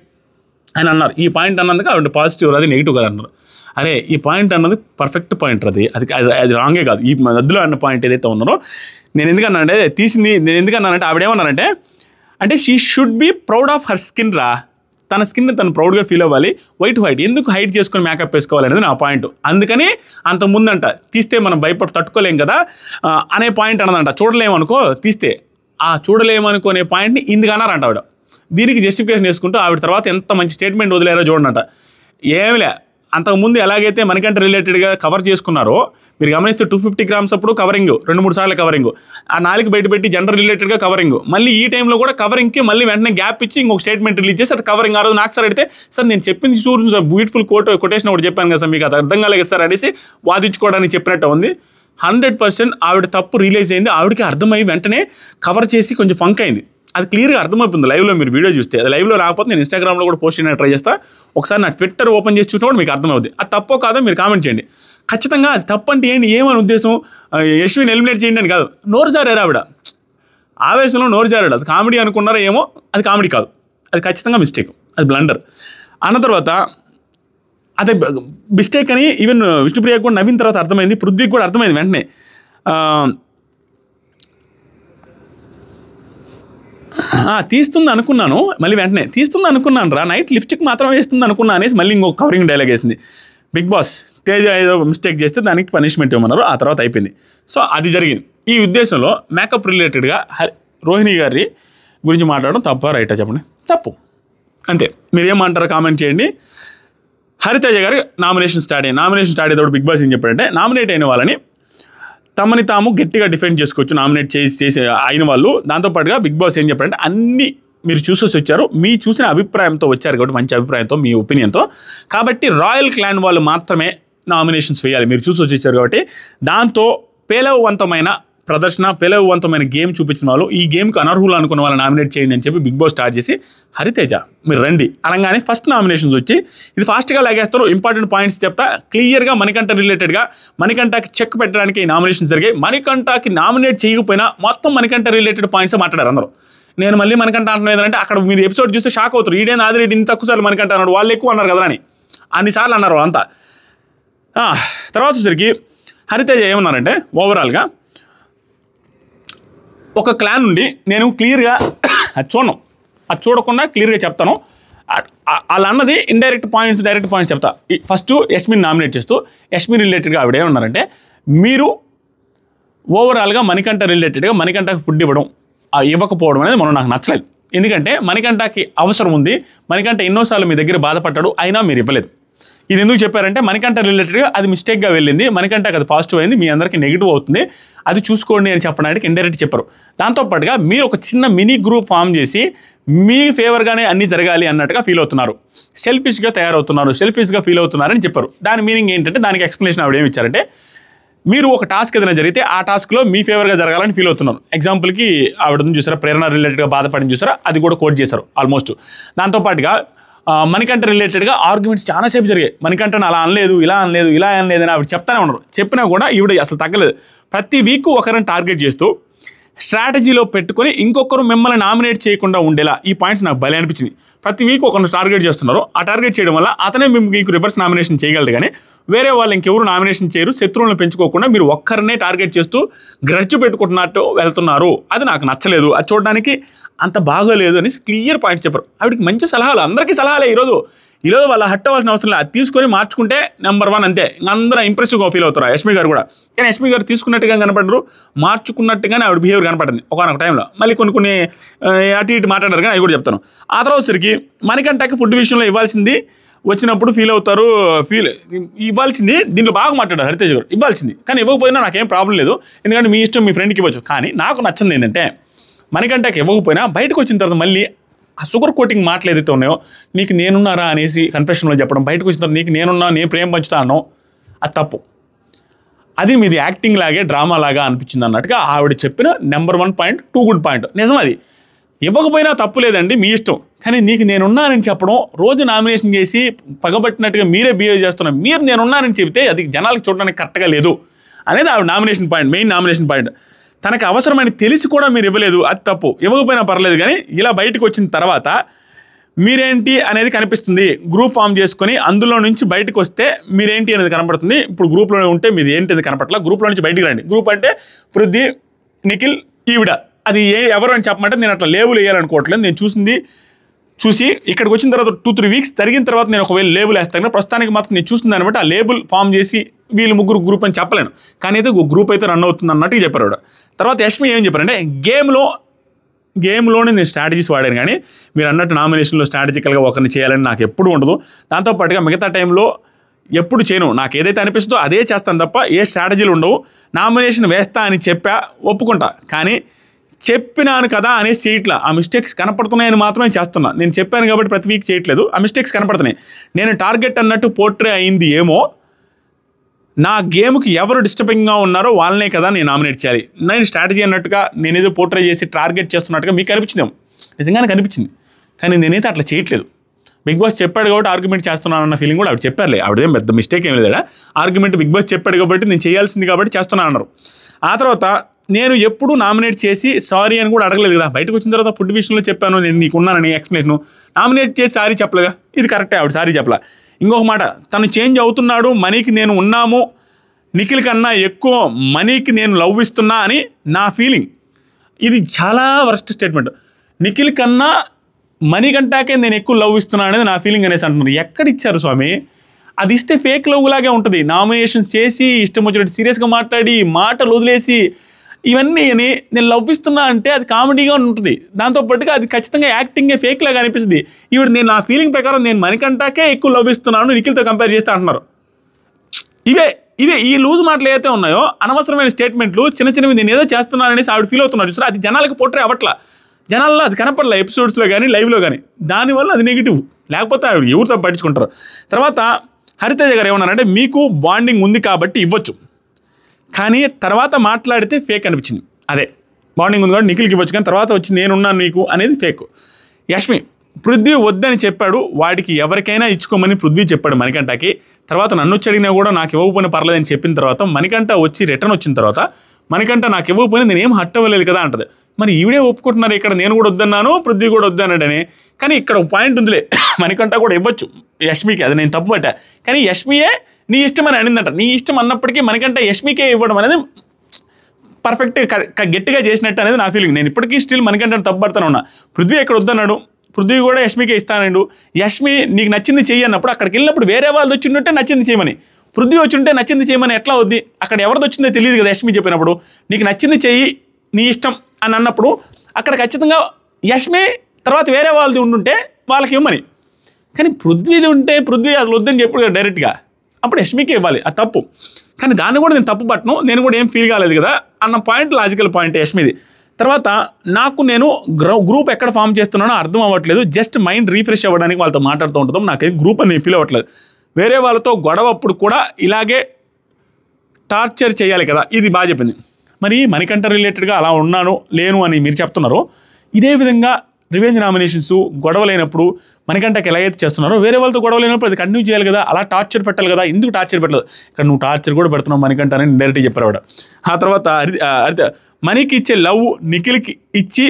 అని అన్నారు. ఈ పాయింట్ అన్నందుకు ఆవిడ పాజిటివ్, అది నెగిటివ్ కదా అన్నారు. అరే ఈ పాయింట్ అన్నది పర్ఫెక్ట్ పాయింట్, అది రాంగే కాదు. ఈ మధ్యలో అన్న పాయింట్ ఏదైతే ఉన్నారో, నేను ఎందుకన్నానంటే ఆవిడ ఏమన్నారంటే, అంటే she should be proud of her skin రా, తన స్కిన్ తను ప్రౌడ్గా ఫీల్ అవ్వాలి, వైట్ హైట్ ఎందుకు హైట్ చేసుకొని మేకప్ వేసుకోవాలి అనేది నా పాయింట్. అందుకని అంత ముందంట తీస్తే మనం తట్టుకోలేం కదా అనే పాయింట్ అన్నదంట. చూడలేమనుకో తీస్తే, ఆ చూడలేమనుకునే పాయింట్ని ఇందుకు అన్నారంట ఆవిడ. దీనికి జస్టిఫికేషన్ చేసుకుంటూ ఆవిడ తర్వాత ఎంత మంచి స్టేట్మెంట్ వదిలేరో చూడండి. ఏమిలే, అంతకుముందు ఎలాగైతే మనకంటే రిలేటెడ్గా కవర్ చేసుకున్నారో మీరు గమనిస్తే 250 grams అప్పుడు కవరింగ్ 2-3 సార్లు కవరింగ్, ఆ 4 బయటపెట్టి జెండర్ రిలేటెడ్గా కవరింగ్, మళ్ళీ ఈ టైంలో కూడా కవరింగ్కి మళ్ళీ వెంటనే గ్యాప్ ఇచ్చి ఇంకొక స్టేట్మెంట్ రిలీజ్ చేసి అది కవరింగ్. ఆ రోజు నాకు సార్ అడిగితే, సార్ నేను చెప్పింది చూడండి సార్, బ్యూటిఫుల్ కొటేషన్ ఒకటి చెప్పాను కదా సార్, మీకు అది అర్థం కాలేదు సార్ అనేసి వాదించుకోవడానికి చెప్పినట్టు ఉంది. 100% ఆవిడ తప్పు రిలీజ్ అయింది, ఆవిడకి అర్థమై వెంటనే కవర్ చేసి కొంచెం ఫంక్ అయింది. అది క్లియర్గా అర్థమైపోతుంది లైవ్లో మీరు వీడియో చూస్తే. అది లైవ్లో రాకపోతే నేను ఇన్స్టాగ్రామ్లో కూడా పోస్ట్ చేయడానికి ట్రై చేస్తాను. ఒకసారి నా ట్విట్టర్ ఓపెన్ చేసి చూసినా కూడా మీకు అర్థమవుతుంది. అది తప్పో కాదో మీరు కామెంట్ చేయండి. ఖచ్చితంగా అది తప్పంటే ఏంటి, ఏమని ఉద్దేశం, యశ్విని ఎలిమినేట్ చేయండి అని కాదు, నోరు జారారు ఆవిడ, ఆవేశంలో నోరు జారాడు. అది కామెడీ అనుకున్నారో ఏమో, అది కామెడీ కాదు, అది ఖచ్చితంగా మిస్టేక్, అది బ్లండర్. అన్న తర్వాత అదే మిస్టేక్ అని ఈవెన్ విష్ణుప్రియకు కూడా నవ్విన తర్వాత అర్థమైంది, పృథ్వీకి కూడా అర్థమైంది వెంటనే. తీస్తుంది అనుకున్నాను, మళ్ళీ వెంటనే తీస్తుంది అనుకున్నాను రా, నైట్ లిప్స్టిక్ మాత్రం వేస్తుంది అనుకున్నా అనేసి మళ్ళీ ఇంకొక కవరింగ్ డైలాగ్ వేసింది. బిగ్ బాస్ తేజ ఏదో మిస్టేక్ చేస్తే దానికి పనిష్మెంట్ ఇవ్వమన్నారు, ఆ తర్వాత అయిపోయింది. సో అది జరిగింది. ఈ ఉద్దేశంలో మేకప్ రిలేటెడ్గా రోహిణి గారి గురించి మాట్లాడడం తప్ప రైటా చెప్పండి? తప్పు, అంతే. మీరేమంటారో కామెంట్ చేయండి. హరితేజ గారి నామినేషన్ స్టార్ట్ అయ్యేటప్పుడు బిగ్ బాస్ ఏం చెప్పాడంటే, నామినేట్ అయిన వాళ్ళని తమని తాము గట్టిగా డిఫెండ్ చేసుకోవచ్చు, నామినేట్ చేసి అయిన వాళ్ళు. దాంతోపాటుగా బిగ్ బాస్ ఏం చెప్పారంటే, అన్ని మీరు చూసేసి వచ్చారు, మీ చూసిన అభిప్రాయంతో వచ్చారు కాబట్టి, మంచి అభిప్రాయంతో, మీ ఒపీనియన్తో, కాబట్టి రాయల్ క్లాన్ వాళ్ళు మాత్రమే నామినేషన్స్ వేయాలి, మీరు చూసి వచ్చారు కాబట్టి. దాంతో పేలవవంతమైన ప్రదర్శన, పేలవవంతమైన గేమ్ చూపించిన వాళ్ళు, ఈ గేమ్కి అనర్హులు అనుకున్న వాళ్ళు నామినేట్ చేయండి అని చెప్పి బిగ్ బాస్ స్టార్ట్ చేసి, హరితేజ మీరు రండి అనగానే ఫస్ట్ నామినేషన్స్ వచ్చి, ఇది ఫాస్ట్గా లాగేస్తారు. ఇంపార్టెంట్ పాయింట్స్ చెప్తా క్లియర్గా. మణికంఠ రిలేటెడ్గా మణికంఠకి చెక్ పెట్టడానికి ఈ నామినేషన్స్ జరిగాయి. మణికంఠకి నామినేట్ చేయకపోయినా మొత్తం మణికంఠ రిలేటెడ్ పాయింట్స్ మాట్లాడారు అందరూ. నేను మళ్ళీ మణికంఠ అంటున్నాను ఏంటంటే, అక్కడ మీరు ఎపిసోడ్ చూస్తే షాక్ అవుతారు, ఈడేనా ఆదిరెడ్డి ఇన్ని తక్కువ సార్లు మణికంఠ అన్నాడు, వాళ్ళు ఎక్కువ అన్నారు కదా అని, అన్నిసార్లు అన్నారు వాళ్ళంతా. తర్వాత వచ్చేసరికి హరితేజ ఏమన్నారంటే, ఓవరాల్గా ఒక క్లాన్ నుండి నేను క్లియర్గా అది చూడకుండా క్లియర్గా చెప్తాను. అలా అన్నది ఇండైరెక్ట్ పాయింట్స్, డైరెక్ట్ పాయింట్స్ చెప్తా. ఫస్ట్ యష్మిని నామినేట్ చేస్తూ, యష్మి రిలేటెడ్గా ఆవిడ ఏమన్నారంటే, మీరు ఓవరాల్గా మణికంఠ రిలేటెడ్గా మణికంఠకి ఫుడ్ ఇవ్వకపోవడం అనేది నాకు నచ్చలేదు. ఎందుకంటే మణికంఠకి అవసరం ఉంది, మణికంఠ ఎన్నోసార్లు మీ దగ్గర బాధపడ్డాడు, అయినా మీరు ఇవ్వలేదు. ఇది ఎందుకు చెప్పారంటే, మణికంఠ రిలేటెడ్గా అది మిస్టేక్గా వెళ్ళింది, మణికంఠకి అది పాజిటివ్ అయింది, మీ అందరికీ నెగిటివ్ అవుతుంది, అది చూసుకోండి అని చెప్పడానికి ఇండైరెక్ట్ చెప్పారు. దాంతోపాటుగా మీరు ఒక చిన్న మినీ గ్రూప్ ఫామ్ చేసి మీ ఫేవర్గానే అన్నీ జరగాలి అన్నట్టుగా ఫీల్ అవుతున్నారు, సెల్ఫిష్గా తయారవుతున్నారు, సెల్ఫిష్గా ఫీల్ అవుతున్నారని చెప్పారు. దాని మీనింగ్ ఏంటంటే, దానికి ఎక్స్ప్లెనేషన్ ఆవిడ ఏమి ఇచ్చారంటే, మీరు ఒక టాస్క్ ఏదైనా జరిగితే ఆ టాస్క్లో మీ ఫేవర్గా జరగాలని ఫీల్ అవుతున్నారు. ఎగ్జాంపుల్కి ఆవిడని చూసారా, ప్రేరణ రిలేటెడ్గా బాధపడిన చూసారా, అది కూడా కోట్ చేశారు ఆల్మోస్ట్. దాంతోపాటుగా మణికంఠ రిలేటెడ్గా ఆర్గ్యుమెంట్స్ చాలాసేపు జరిగాయి. మణికంఠను అలా అనలేదు, ఇలా అనలేదు అని ఆవిడ చెప్తానే ఉన్నారు. చెప్పినా కూడా ఈవిడ అసలు తగ్గలేదు. ప్రతి వీక్ ఒకరిని టార్గెట్ చేస్తూ స్ట్రాటజీలో పెట్టుకొని ఇంకొకరు మిమ్మల్ని నామినేట్ చేయకుండా ఉండేలా ఈ పాయింట్స్ నాకు భలే అనిపించింది. ప్రతి వీక్ ఒకరిని టార్గెట్ చేస్తున్నారు. ఆ టార్గెట్ చేయడం వల్ల అతనే మీకు రివర్స్ నామినేషన్ చేయగలరు, కానీ వేరే వాళ్ళు ఇంకెవరు నామినేషన్ చేయరు. శత్రువులను పెంచుకోకుండా మీరు ఒక్కరినే టార్గెట్ చేస్తూ గ్రడ్జ్ పెట్టుకుంటున్నట్టు వెళ్తున్నారు. అది నాకు నచ్చలేదు. అది చూడడానికి అంత బాగోలేదు అని క్లియర్ పాయింట్స్ చెప్పారు. ఆవిడకి మంచి సలహాలు, అందరికీ సలహాలే. ఈరోజు వాళ్ళ హట్ అవ్వాల్సిన అవసరం లేదు. అది తీసుకొని మార్చుకుంటే నెంబర్ 1 అంతే. అందరూ ఇంప్రెసివ్గా ఫీల్ అవుతారు. యష్మి గారు కూడా, కానీ యష్మి గారు తీసుకున్నట్టుగా కనపడరు, మార్చుకున్నట్టుగానే ఆవిడ బిహేవియర్ కనపడింది ఒకనొక టైంలో. మళ్ళీ కొన్ని అటు ఇటు మాట్లాడారు, కానీ అవి కూడా చెప్తాను. ఆ తర్వాత సరికి మణికంఠకి ఫుడ్ విషయంలో ఇవ్వాల్సింది వచ్చినప్పుడు ఫీల్ అవుతారు. ఇవ్వాల్సింది దీంట్లో బాగా మాట్లాడారు హరితేజ్ గారు, ఇవ్వాల్సింది. కానీ ఇవ్వకపోయినా నాకేం ప్రాబ్లం లేదు, ఎందుకంటే మీ ఇష్టం, మీ ఫ్రెండ్కి ఇవ్వచ్చు. కానీ నాకు నచ్చింది ఏంటంటే మణికంఠకి ఇవ్వకపోయినా బయటకు వచ్చిన తర్వాత మళ్ళీ ఆ షుగర్ కోటింగ్ మాటలు ఏదైతే ఉన్నాయో, నీకు నేనున్నారా అనేసి కన్ఫెషన్లో చెప్పడం, బయటకు వచ్చిన తర్వాత నీకు నేనున్నా, నేను ప్రేమ పంచుతా అన్నావు, అది తప్పు. అది మీది యాక్టింగ్ లాగే, డ్రామా లాగా అనిపించింది అన్నట్టుగా ఆవిడ చెప్పిన నెంబర్ 1 పాయింట్, 2 గుడ్ పాయింట్. నిజం, అది ఇవ్వకపోయినా తప్పు లేదండి, మీ ఇష్టం. కానీ నీకు నేనున్నానని చెప్పడం, రోజు నామినేషన్ చేసి పగబట్టినట్టుగా మీరే బిహేవ్ చేస్తున్నారు. మీరు నేనున్నానని చెబితే అది జనాలకు చూడడానికి కరెక్ట్గా లేదు అనేది ఆవిడ nomination point, main nomination point. తనకు అవసరమని తెలిసి కూడా మీరు ఇవ్వలేదు, అది తప్పు. ఇవ్వకపోయినా పర్లేదు, కానీ ఇలా బయటకు వచ్చిన తర్వాత మీరేంటి అనేది కనిపిస్తుంది. గ్రూప్ ఫామ్ చేసుకొని అందులో నుంచి బయటకు వస్తే మీరేంటి అనేది కనపడుతుంది. ఇప్పుడు గ్రూప్లోనే ఉంటే మీది ఏంటి అది కనపట్లా. గ్రూప్లో నుంచి బయటికి రండి. గ్రూప్ అంటే పృథ్వీ, నిఖిల్, ఈవిడ. అది ఎవరు అని చెప్పమంటే నేను అట్లా లేబుల్ వేయాలనుకోవట్లేదు. నేను చూసి ఇక్కడికి వచ్చిన తర్వాత 2-3 వీక్స్ జరిగిన తర్వాత నేను ఒకవేళ లేబుల్ వేస్తాను. ప్రస్తుతానికి మాత్రం నేను చూస్తుంది అనమాట. ఆ లేబుల్ ఫామ్ చేసి వీళ్ళు ముగ్గురు గ్రూప్ అని చెప్పలేను, కానీ అయితే గ్రూప్ అయితే రన్ అవుతుంది అన్నట్టుగా చెప్పారు. తర్వాత యష్మి ఏం చెప్పారంటే, గేమ్లోనే నేను స్ట్రాటజీస్ వాడాను, కానీ మీరు అన్నట్టు నామినేషన్లో స్ట్రాటజికల్గా ఒకరిని చేయాలని నాకు ఎప్పుడు ఉండదు. దాంతోపాటుగా మిగతా టైంలో ఎప్పుడు చేయను, నాకు ఏదైతే అనిపిస్తుందో అదే చేస్తాను తప్ప ఏ స్ట్రాటజీలు ఉండవు. నామినేషన్ వేస్తా అని చెప్పా, ఒప్పుకుంటా, కానీ చెప్పినాను కదా అనేసి చేయట్లా. ఆ మిస్టేక్స్ కనపడుతున్నాయని మాత్రమే చేస్తున్నా. నేను చెప్పాను కాబట్టి ప్రతి వీక్ చేయట్లేదు, ఆ మిస్టేక్స్ కనపడుతున్నాయి. నేను టార్గెట్ అన్నట్టు పోర్ట్రే అయింది ఏమో, నా గేమ్కి ఎవరు డిస్టర్బింగ్గా ఉన్నారో వాళ్ళనే కదా నేను నామినేట్ చేయాలి. నేను స్ట్రాటజీ అన్నట్టుగా నేనేదో పోర్ట్రే చేసి టార్గెట్ చేస్తున్నట్టుగా మీకు అనిపించిందేమో, నిజంగానే కనిపించింది, కానీ నేనైతే అట్లా చేయట్లేదు. బిగ్ బాస్ చెప్పాడు కాబట్టి ఆర్గ్యుమెంట్ చేస్తున్నాను అన్న ఫీలింగ్ కూడా ఆవిడ చెప్పారులే. ఆవిడేం పెద్ద మిస్టేక్ ఏమి లేదా, ఆర్గ్యుమెంట్ బిగ్ బాస్ చెప్పాడు కాబట్టి నేను చేయాల్సింది కాబట్టి చేస్తున్నాను అన్నారు. ఆ తర్వాత నేను ఎప్పుడు నామినేట్ చేసి సారీ అని కూడా అడగలేదు కదా. బయటకు వచ్చిన తర్వాత ఫుడ్ విషయంలో చెప్పాను, నేను నీకున్నానని ఎక్స్ప్లెనేషన్. నామినేట్ చేసి సారీ చెప్పలేగా, ఇది కరెక్టే, ఆవిడ సారీ చెప్పలే. ఇంకొక మాట, తను చేంజ్ అవుతున్నాడు, మనీకి నేను ఉన్నాము, నిఖిల్ కన్నా ఎక్కువ మనీకి నేను లవ్ ఇస్తున్నా అని నా ఫీలింగ్. ఇది చాలా వర్స్ట్ స్టేట్మెంట్. నిఖిల్ కన్నా మనీ కంటాకే నేను ఎక్కువ లవ్ ఇస్తున్నా అనేది నా ఫీలింగ్ అనేసి అంటున్నారు. ఎక్కడిచ్చారు స్వామి? అది ఇస్తే ఫేక్ లవ్ లాగే ఉంటుంది. నామినేషన్స్ చేసి ఇష్టం వచ్చినట్టు సీరియస్గా మాట్లాడి మాటలు వదిలేసి ఇవన్నీ నేను లవ్ ఇస్తున్నా అంటే అది కామెడీగా ఉంటుంది. దాంతోపాటుగా అది ఖచ్చితంగా యాక్టింగే, ఫేక్ లాగా అనిపిస్తుంది. ఈవిడ నేను నా ఫీలింగ్ ప్రకారం నేను మణికంఠకే ఎక్కువ లవ్ ఇస్తున్నాను, నిఖిల్తో కంపేర్ చేస్తే అంటున్నారు. ఇవే ఈ లూజ్ మాటలు ఏదైతే ఉన్నాయో, అనవసరమైన స్టేట్మెంట్లు, చిన్నవి నేను ఏదో చేస్తున్నాననేసి ఆవిడ ఫీల్ అవుతున్నారు చూసారు. అది జనాలకు పోట్రే అవ్వట్లా, జనాల్లో అది కనపడలే ఎపిసోడ్స్లో కానీ లైవ్లో కానీ. దానివల్ల అది నెగిటివ్, లేకపోతే ఆవిడ ఎవరితో పట్టించుకుంటారు. తర్వాత హరితేజ గారు ఏమన్నారంటే, మీకు బాండింగ్ ఉంది కాబట్టి ఇవ్వచ్చు, కానీ తర్వాత మాట్లాడితే ఫేక్ అనిపించింది. అదే బాండింగ్ ఉంది కాబట్టి నిఖిల్కి ఇవ్వచ్చు, కానీ తర్వాత వచ్చి నేనున్నాను నీకు అనేది ఫేక్. యష్మి, పృథ్వీ వద్దని చెప్పాడు, వాడికి ఎవరికైనా ఇచ్చుకోమని పృథ్వీ చెప్పాడు మణికంఠకి. తర్వాత నన్ను వచ్చి అడిగినా కూడా నాకు ఇవ్వకపోయినా పర్లేదని చెప్పిన తర్వాత మణికంఠ వచ్చి రిటర్న్ వచ్చిన తర్వాత మణికంఠ నాకు ఇవ్వకపోయినా నేనేం హట్ అవ్వలేదు కదా అంటది. మరి ఈవిడే ఒప్పుకుంటున్నారు ఇక్కడ, నేను కూడా వద్దన్నాను, పృథ్వీ కూడా వద్దన్నాడని. కానీ ఇక్కడ ఒక పాయింట్ ఉందిలే, మణికంఠ కూడా ఇవ్వచ్చు యష్మికి, అది నేను తప్పు పట్టా. కానీ యష్మియే నీ ఇష్టం అని అనిందంట. నీ ఇష్టం అన్నప్పటికీ మణికంఠ యష్మికే ఇవ్వడం అనేది పర్ఫెక్ట్, గట్టిగా చేసినట్టు అనేది నా ఫీలింగ్. నేను ఇప్పటికీ స్టిల్ మణికంఠని తప్పు పడతాను ఉన్నా. పృథ్వీ ఎక్కడ వద్దన్నాడు, పృథ్వీ కూడా యష్మికే ఇస్తానండు. యష్మి నీకు నచ్చింది చెయ్యి అన్నప్పుడు అక్కడికి వెళ్ళినప్పుడు వేరే వాళ్ళు వచ్చిందంటే నచ్చింది చేయమని, పృథ్వీ వచ్చి ఉంటే నచ్చింది చేయమని ఎట్లా వద్ది? అక్కడ ఎవరిది వచ్చిందో తెలియదు కదా. యష్మి చెప్పినప్పుడు నీకు నచ్చింది చెయ్యి, నీ ఇష్టం అని అన్నప్పుడు అక్కడ ఖచ్చితంగా యష్మి తర్వాత వేరే వాళ్ళది ఉండుంటే వాళ్ళకి ఇవ్వమని. కానీ పృథ్వీది ఉంటే పృథ్వీ అసలు వద్దని చెప్పాడు కదా డైరెక్ట్గా, అప్పుడు యష్మికే ఇవ్వాలి, అది తప్పు. కానీ దాన్ని కూడా నేను తప్పు పట్టను, నేను కూడా ఏం ఫీల్ కాలేదు కదా అన్న పాయింట్ లాజికల్ పాయింట్ యష్మిది. తర్వాత నేను గ్రూప్ ఎక్కడ ఫామ్ చేస్తున్నానో అర్థం అవ్వట్లేదు, జస్ట్ మైండ్ రీఫ్రెష్ అవ్వడానికి వాళ్ళతో మాట్లాడుతూ ఉంటాం, నాకేం గ్రూప్ అని ఫీల్ అవ్వట్లేదు. వేరే వాళ్ళతో గొడవప్పుడు కూడా ఇలాగే టార్చర్ చేయాలి కదా, ఇది బాగా చెప్పింది. మరి మణికంఠ రిలేటెడ్గా అలా ఉన్నాను లేను అని మీరు చెప్తున్నారు, ఇదే విధంగా రివెంజ్ నామినేషన్స్ గొడవలైనప్పుడు మనకంటకి ఎలాగైతే చేస్తున్నారో వేరే వాళ్ళతో గొడవలైనప్పుడు అది కంటిన్యూ చేయాలి కదా, అలా టార్చర్ పెట్టాలి కదా, ఎందుకు టార్చర్ పెట్టలేదు, ఇక్కడ నువ్వు టార్చర్ కూడా పెడుతున్నావు మనకంట అని డైరెక్ట్గా చెప్పారు ఆవిడ. ఆ తర్వాత మనీకి ఇచ్చే లవ్ నిఖిల్కి ఇచ్చి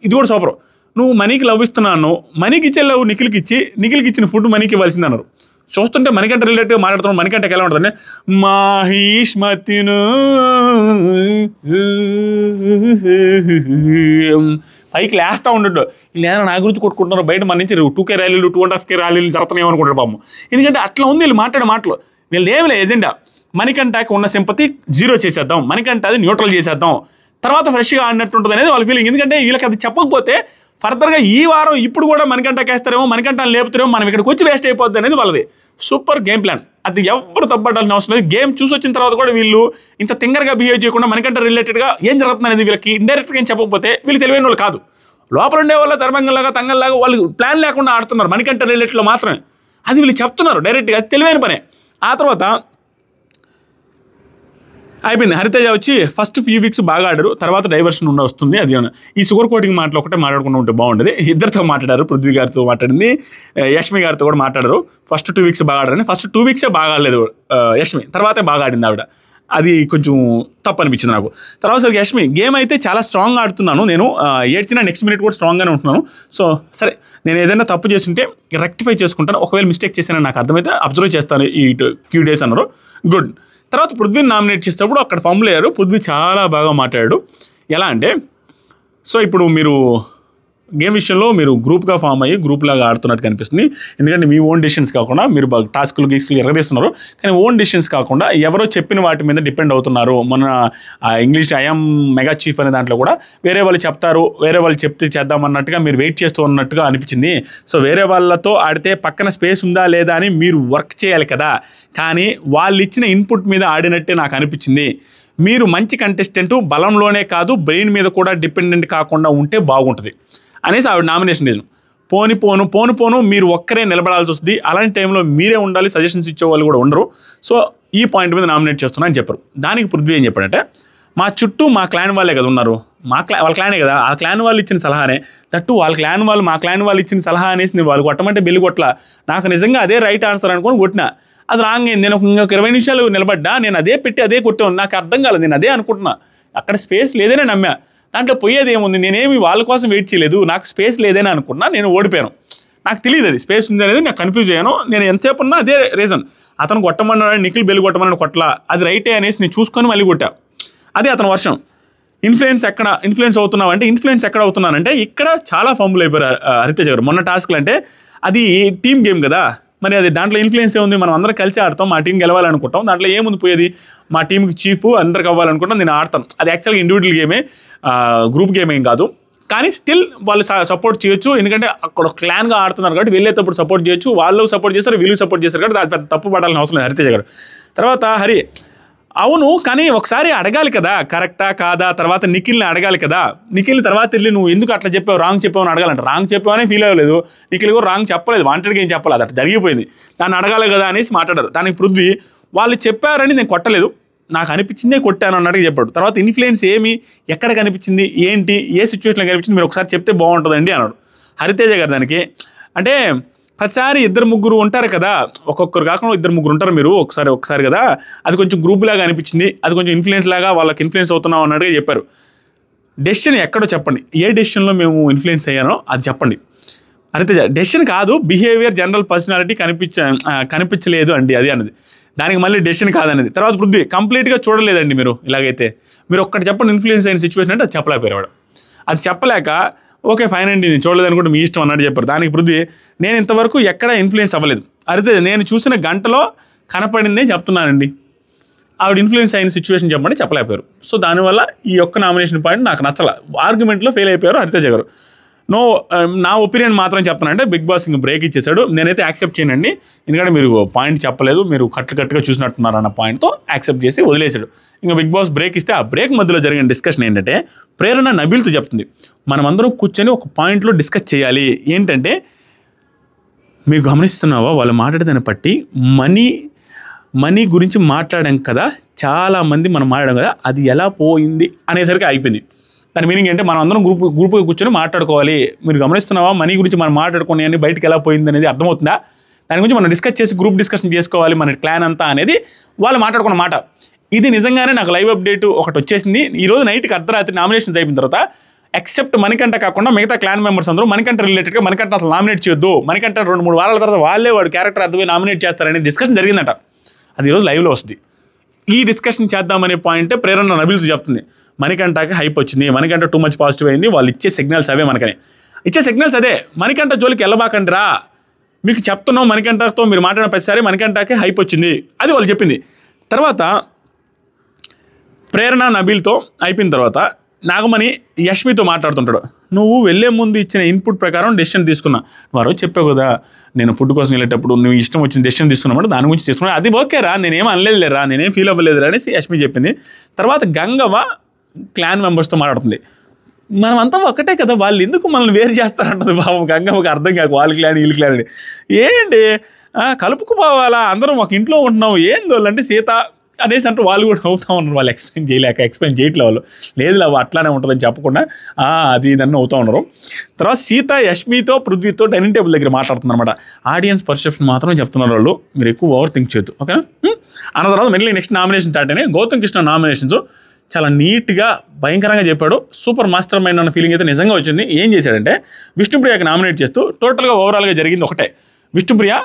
ఇది కూడా సూపర్, నువ్వు మనీకి లవ్ ఇస్తున్నాను, మనీకి ఇచ్చే లవ్ నిఖిల్కి ఇచ్చి నిఖిల్కి ఇచ్చిన ఫుడ్ మనీకి ఇవ్వాల్సింది అన్నారు. చూస్తుంటే మనకంటే రిలేటివ్గా మాట్లాడుతున్నాం, మనకంటే ఎలా ఉంటుందంటే మాహిష్మతిను పైకి లేస్తూ ఉండడు, లేదా నా గురించి కొట్టుకుంటున్నారు బయట మన నుంచి 2K ర్యాలీలు 2.5K ర్యాలీలు జరుగుతున్నాయి అనుకుంటారు పాపం. ఎందుకంటే అట్లా ఉంది వీళ్ళు మాట్లాడే మాటలు. వీళ్ళు ఏమిలే ఎజెండా, మనకంటాకి ఉన్న సింపతి జీరో చేసేద్దాం, మనకంటే అది న్యూట్రల్ చేసేద్దాం, తర్వాత ఫ్రెష్గా ఆడినట్టు ఉంటుంది అనేది వాళ్ళ ఫీలింగ్. ఎందుకంటే వీళ్ళకి అది చెప్పకపోతే ఫర్దర్గా ఈ వారం ఇప్పుడు కూడా మనకంటాకేస్తారేమో, మనకంటా లేపుతారేమో, మనం ఇక్కడికి వచ్చి వేస్ట్ అయిపోద్ది అనేది వాళ్ళది సూపర్ గేమ్ ప్లాన్. అది ఎవరు తప్పడాల్సిన అవసరం లేదు. గేమ్ చూసి వచ్చిన తర్వాత కూడా వీళ్ళు ఇంత తింగరగా బిహేవ్ చేయకుండా మనకంటే రిలేటెడ్గా ఏం జరుగుతుంది అనేది వీళ్ళకి ఇండైరెక్ట్గా ఏం చెప్పకపోతే వీళ్ళు తెలివైన వాళ్ళు కాదు. లోపల ఉండే వాళ్ళ తరమంగంలాగా తంగంలాగా వాళ్ళు ప్లాన్ లేకుండా ఆడుతున్నారు మనకంటే రిలేటెడ్లో మాత్రమే, అది వీళ్ళు చెప్తున్నారు డైరెక్ట్గా, అది తెలివైన పనే. ఆ తర్వాత అయిపోయింది. హరితేజ వచ్చి ఫస్ట్ ఫ్యూ వీక్స్ బాగా ఆడారు, తర్వాత డైవర్షన్ వస్తుంది. అది ఈ షుగర్ కోటింగ్ మాటలు ఒకటే మాట్లాడుకుంటూ ఉంటే బాగుండేది. ఇద్దరితో మాట్లాడారు, పృథ్వీ గారితో మాట్లాడింది, యష్మి గారితో కూడా మాట్లాడారు. ఫస్ట్ 2 వీక్స్ బాగా ఆడారని, ఫస్ట్ 2 వీక్సే బాగా ఆడలేదు యష్మి, తర్వాతే బాగా ఆడింది ఆవిడ. అది కొంచెం తప్పు అనిపించింది నాకు. తర్వాత సరే యష్మి గేమ్ అయితే చాలా స్ట్రాంగ్ ఆడుతున్నాను నేను, ఏడ్చిన నెక్స్ట్ మినిట్ కూడా స్ట్రాంగ్గానే ఉంటున్నాను. సో సరే నేను ఏదైనా తప్పు చేస్తుంటే రెక్టిఫై చేసుకుంటాను, ఒకవేళ మిస్టేక్ చేశానని నాకు అర్థమైతే అబ్జర్వ్ చేస్తాను ఈ ఫ్యూ డేస్ అన్నారు. గుడ్. తర్వాత పృథ్వీని నామినేట్ చేసేటప్పుడు అక్కడ ఫంబుల్ అయ్యారు. పృథ్వీ చాలా బాగా మాట్లాడాడు. ఎలా అంటే, సో ఇప్పుడు మీరు గేమ్ విషయంలో మీరు గ్రూప్గా ఫామ్ అయ్యి గ్రూప్ లాగా ఆడుతున్నట్టు కనిపిస్తుంది. ఎందుకంటే మీ ఓన్ డెసిషన్స్ కాకుండా మీరు టాస్కులు గీస్కులు ఎరగదీస్తున్నారు, కానీ ఓన్ డెసిషన్స్ కాకుండా ఎవరో చెప్పిన వాటి మీద డిపెండ్ అవుతున్నారు. మన ఇంగ్లీష్ ఐఎమ్ మెగా చీఫ్ అనే దాంట్లో కూడా వేరే వాళ్ళు చెప్తారు, వేరే వాళ్ళు చెప్తే చేద్దామన్నట్టుగా మీరు వెయిట్ చేస్తూ ఉన్నట్టుగా అనిపించింది. సో వేరే వాళ్ళతో ఆడితే పక్కన స్పేస్ ఉందా లేదా అని మీరు వర్క్ చేయాలి కదా, కానీ వాళ్ళు ఇచ్చిన ఇన్పుట్ మీద ఆడినట్టే నాకు అనిపించింది. మీరు మంచి కంటెస్టెంట్, బలంలోనే కాదు బ్రెయిన్ మీద కూడా డిపెండెంట్ కాకుండా ఉంటే బాగుంటుంది అనేసి ఆవిడ నామినేషన్ రీజన్. పోను మీరు ఒక్కరే నిలబడాల్సి వస్తుంది, అలాంటి టైంలో మీరే ఉండాలి, సజెషన్స్ ఇచ్చేవాళ్ళు కూడా ఉండరు. సో ఈ పాయింట్ మీద నామినేట్ చేస్తున్నా అని చెప్పారు. దానికి పృథ్వీ ఏం చెప్పాడంటే, మా చుట్టూ మా క్లాన్ వాళ్ళే కదా ఉన్నారు, వాళ్ళ క్లానే కదా, ఆ క్లాన్ వాళ్ళు ఇచ్చిన సలహానే, తట్టు వాళ్ళ క్లాన్ వాళ్ళు మా క్లాన్ వాళ్ళు ఇచ్చిన సలహా అనేసి నేను వాళ్ళు కొట్టమంటే బెల్లి కొట్టలా, నాకు నిజంగా అదే రైట్ ఆన్సర్ అనుకొని కొట్టినా, అది రాంగ్ అయింది. నేను ఇంకొక 20 నిమిషాలు నిలబడ్డా, నేను అదే పెట్టి అదే కొట్టాను, నాకు అర్థం కాలేదు, నేను అదే అనుకుంటున్నా, అక్కడ స్పేస్ లేదనే నమ్మా, దాంట్లో పోయేది ఏముంది, నేనేమి వాళ్ళ కోసం వెయిట్ చేయలేదు, నాకు స్పేస్ లేదని అనుకున్నా, నేను ఓడిపోయాను, నాకు తెలియదు అది స్పేస్ ఉంది అనేది, నాకు కన్ఫ్యూజ్ అయ్యాను, నేను ఎంతసేపు ఉన్నా అదే రీజన్, అతను కొట్టమన్నాడు నిఖిల్ బెల్లి కొట్టమన్నాడు కొట్టలా, అది రైటే అనేసి నేను చూసుకొని మళ్ళీ కొట్టా, అదే అతని వర్షం. ఇన్ఫ్లుయెన్స్ అవుతున్నావు అంటే ఇన్ఫ్లుయెన్స్ ఎక్కడ అవుతున్నానంటే ఇక్కడ చాలా ఫంబుల్ అయిపోయారు హరితేజ గారు. మొన్న టాస్క్లు అంటే అది టీమ్ గేమ్ కదా, మరి అది దాంట్లో ఇన్ఫ్లుయెన్స్ ఏముంది, మనం అందరం కలిసి ఆడతాం, మా టీం గెలవాలనుకుంటాం, దాంట్లో ఏముంది పోయేది, మా టీంకి చీఫ్ అందరికి అవ్వాలనుకుంటాం, నేను ఆడతాను, అది యాక్చువల్గా ఇండివిజువల్ గేమే, గ్రూప్ గేమ్ ఏం కాదు, కానీ స్టిల్ వాళ్ళు సపోర్ట్ చేయొచ్చు, ఎందుకంటే అక్కడ క్లాన్గా ఆడుతున్నారు కాబట్టి వెళ్ళేటప్పుడు సపోర్ట్ చేయొచ్చు, వాళ్ళు సపోర్ట్ చేస్తారు వీళ్ళు సపోర్ట్ చేస్తారు కాబట్టి అది పెద్ద తప్పు పడాలని అవసరం లేదు హరితేజ గారు. తర్వాత అవును కానీ ఒకసారి అడగాలి కదా కరెక్టా కాదా, తర్వాత నిఖిల్ని అడగాలి కదా, నిఖిల్ తర్వాత వెళ్ళి నువ్వు ఎందుకు అట్లా చెప్పావు రాంగ్ చెప్పావు అని అడగాలంట, రాంగ్ చెప్పావనే ఫీల్ అవ్వలేదు, నిఖిల్ కూడా రాంగ్ చెప్పలేదు, వాంటెడ్గా ఏం చెప్పలేదు, అది అట్లా జరిగిపోయింది, దాన్ని అడగాలి కదా అనేసి మాట్లాడారు. దానికి పృథ్వీ వాళ్ళు చెప్పారని నేను కొట్టలేదు, నాకు అనిపించిందే కొట్టాను అన్నట్టుగా చెప్పాడు. తర్వాత ఇన్ఫ్లుయెన్స్ ఏమి, ఎక్కడ కనిపించింది, ఏంటి, ఏ సిచ్యువేషన్లో కనిపించింది, మీరు ఒకసారి చెప్తే బాగుంటుందండి అన్నాడు హరితేజ గారు. దానికి అంటే ప్రతిసారి 2-3 ఉంటారు కదా, ఒక్కొక్కరు కాకుండా 2-3 ఉంటారు మీరు ఒకసారి కదా, అది కొంచెం గ్రూప్ లాగా అనిపించింది, అది కొంచెం ఇన్ఫ్లుయెన్స్ లాగా వాళ్ళకి ఇన్ఫ్లుయెన్స్ అవుతున్నాం అన్నట్టుగా చెప్పారు. డెసిషన్ ఎక్కడో చెప్పండి, ఏ డెసిషన్లో మేము ఇన్ఫ్లుయెన్స్ అయ్యానో అది చెప్పండి. హరితేజ డెసిషన్ కాదు, బిహేవియర్ జనరల్ పర్సనాలిటీ కనిపించలేదు అండి అది అన్నది, దానికి మళ్ళీ డెసిషన్ కాదనేది. తర్వాత పృథ్వీ కంప్లీట్గా చూడలేదండి మీరు, ఇలాగైతే మీరు ఒక్కటి చెప్పండి ఇన్ఫ్లుయెన్స్ అయిన సిచ్యువేషన్ అంటే అది చెప్పలేకపోయాడు. అది చెప్పలేక ఓకే ఫైన్ అండి నేను చూడలేదని మీ ఇష్టం అన్నట్టు చెప్పారు. దానికి పృథ్వీ నేను ఇంతవరకు ఎక్కడ ఇన్ఫ్లుయెన్స్ అవ్వలేదు, అయితే నేను చూసిన గంటలో కనపడిందే చెప్తున్నానండి, ఆవిడ ఇన్ఫ్లుయెన్స్ అయిన సిచ్యువేషన్ చెప్పండి చెప్పలేకపోయారు. సో దానివల్ల ఈ ఒక్క నామినేషన్ పాయింట్ నాకు నచ్చల, ఆర్గ్యుమెంట్లో ఫెయిల్ అయిపోయారు హరితేజ గారు. నా ఒపీనియన్ మాత్రం చెప్తానంటే బిగ్ బాస్ ఇంక బ్రేక్ ఇచ్చేసాడు, నేనైతే యాక్సెప్ట్ చేయనండి, ఎందుకంటే మీరు పాయింట్ చెప్పలేదు, మీరు కట్టుగా చూసినట్టున్నారు అన్న పాయింట్తో యాక్సెప్ట్ చేసి వదిలేశాడు. ఇంకా బిగ్ బాస్ బ్రేక్ ఇస్తే ఆ బ్రేక్ మధ్యలో జరిగిన డిస్కషన్ ఏంటంటే ప్రేరణ నబీల్తో చెప్తుంది, మనమందరం కూర్చొని ఒక పాయింట్లో డిస్కస్ చేయాలి, ఏంటంటే మీరు గమనిస్తున్నావా వాళ్ళు మాట్లాడేదాన్ని బట్టి మనీ గురించి మాట్లాడాం కదా, చాలామంది మనం మాట్లాడాం కదా, అది ఎలా పోయింది అనేసరికి అయిపోయింది. దాని మీనింగ్ ఏంటంటే మనం అందరం గ్రూప్గా కూర్చొని మాట్లాడుకోవాలి. మీరు గమనిస్తున్నావా, మనీ గురించి మనం మాట్లాడుకునే అన్ని బయటకు ఎలా పోయింది అనేది అర్థమవుతుందా? దాని గురించి మనం డిస్కస్ చేసి గ్రూప్ డిస్కషన్ చేసుకోవాలి మన ప్లాన్ అంతా అనేది వాళ్ళు మాట్లాడుకున్న మాట. ఇది నిజంగానే నాకు లైవ్ అప్డేట్ ఒకటి వచ్చేసింది. ఈరోజు నైట్కి అర్ధరాత్రి నామినేషన్స్ అయిపోయిన తర్వాత ఎక్సెప్ట్ మణికంఠ కాకుండా మిగతా క్లాన్ మెంబర్స్ అందరూ మణికంఠ రిలేటెడ్గా మణికంఠ అసలు నామినేట్ చేయొద్దు, మణికంఠ 2-3 వారాల తర్వాత వాళ్ళే వాడు క్యారెక్టర్ అర్థమై నామినేట్ చేస్తారనే డిస్కషన్ జరిగిందట. అది ఈరోజు లైవ్లో వస్తుంది. ఈ డిస్కషన్ చేద్దామనే పాయింటే ప్రేరణ నబిల్తో చెప్తుంది. మణికంఠకి హైప్ వచ్చింది, మణికంఠ టూ మచ్ పాజిటివ్ అయింది, వాళ్ళు ఇచ్చే సిగ్నల్స్ అవే, మనకనే ఇచ్చే సిగ్నల్స్ అదే. మణికంఠ జోలికి వెళ్ళబాకండి రా, మీకు చెప్తున్నాం, మణికంఠతో మీరు మాట్లాడిన ప్రతిసారి మణికంఠకి హైప్ వచ్చింది, అది వాళ్ళు చెప్పింది. తర్వాత ప్రేరణ నబిల్తో అయిపోయిన తర్వాత నాగమణి యష్మితో మాట్లాడుతుంటాడు. నువ్వు వెళ్ళే ముందు ఇచ్చిన ఇన్పుట్ ప్రకారం డెసిషన్ తీసుకున్నా, వారు చెప్పావు కదా నేను ఫుడ్ కోసం వెళ్ళేటప్పుడు నువ్వు ఇష్టం వచ్చిన డెసిషన్ తీసుకున్నామంటే దాని గురించి తీసుకున్నా, అది ఓకేరా, నేనేం అనలేదులేరా, నేనేం ఫీల్ అవ్వలేదురా అనేసి యష్మి చెప్పింది. తర్వాత గంగవ్వ క్లాన్ మెంబర్స్తో మాట్లాడుతుంది. మనమంతా ఒకటే కదా, వాళ్ళు ఎందుకు మనల్ని వేరు చేస్తారంటది. బాబు గంగవ్వకి అర్థం కాక వాళ్ళ క్లాన్ వీళ్ళ క్లాన్ అని ఏంటి కలుపుకుపోవాలా, అందరం ఒక ఇంట్లో ఉంటున్నాం ఏందో అంటే సీత అనేసి అంటే వాళ్ళు కూడా అవుతా ఉన్నారు. వాళ్ళు ఎక్స్ప్లెయిన్ చేయట్లే, వాళ్ళు లేదు అవి అట్లానే ఉంటుందని చెప్పకుండా అది ఇదన్నీ అవుతూ ఉన్నారు. తర్వాత సీత యష్మితో పృథ్వీతో డైనింగ్ టేబుల్ దగ్గర మాట్లాడుతుంది అనమాట. ఆడియన్స్ పర్సెప్షన్ మాత్రమే చెప్తున్నారు వాళ్ళు, మీరు ఎక్కువ ఓవర్ థింక్ చేయొద్దు ఓకేనా. అన్న తర్వాత మళ్ళీ నెక్స్ట్ నామినేషన్ స్టార్ట్ అయినాయి. గౌతమ్ కృష్ణ నామినేషన్స్ చాలా నీట్గా భయంకరంగా చెప్పాడు. సూపర్ మాస్టర్ మైండ్ అన్న ఫీలింగ్ అయితే నిజంగా వచ్చింది. ఏం చేశాడంటే విష్ణుప్రియకి నామినేట్ చేస్తూ టోటల్గా ఓవరాల్గా జరిగింది ఒకటే. విష్ణుప్రియ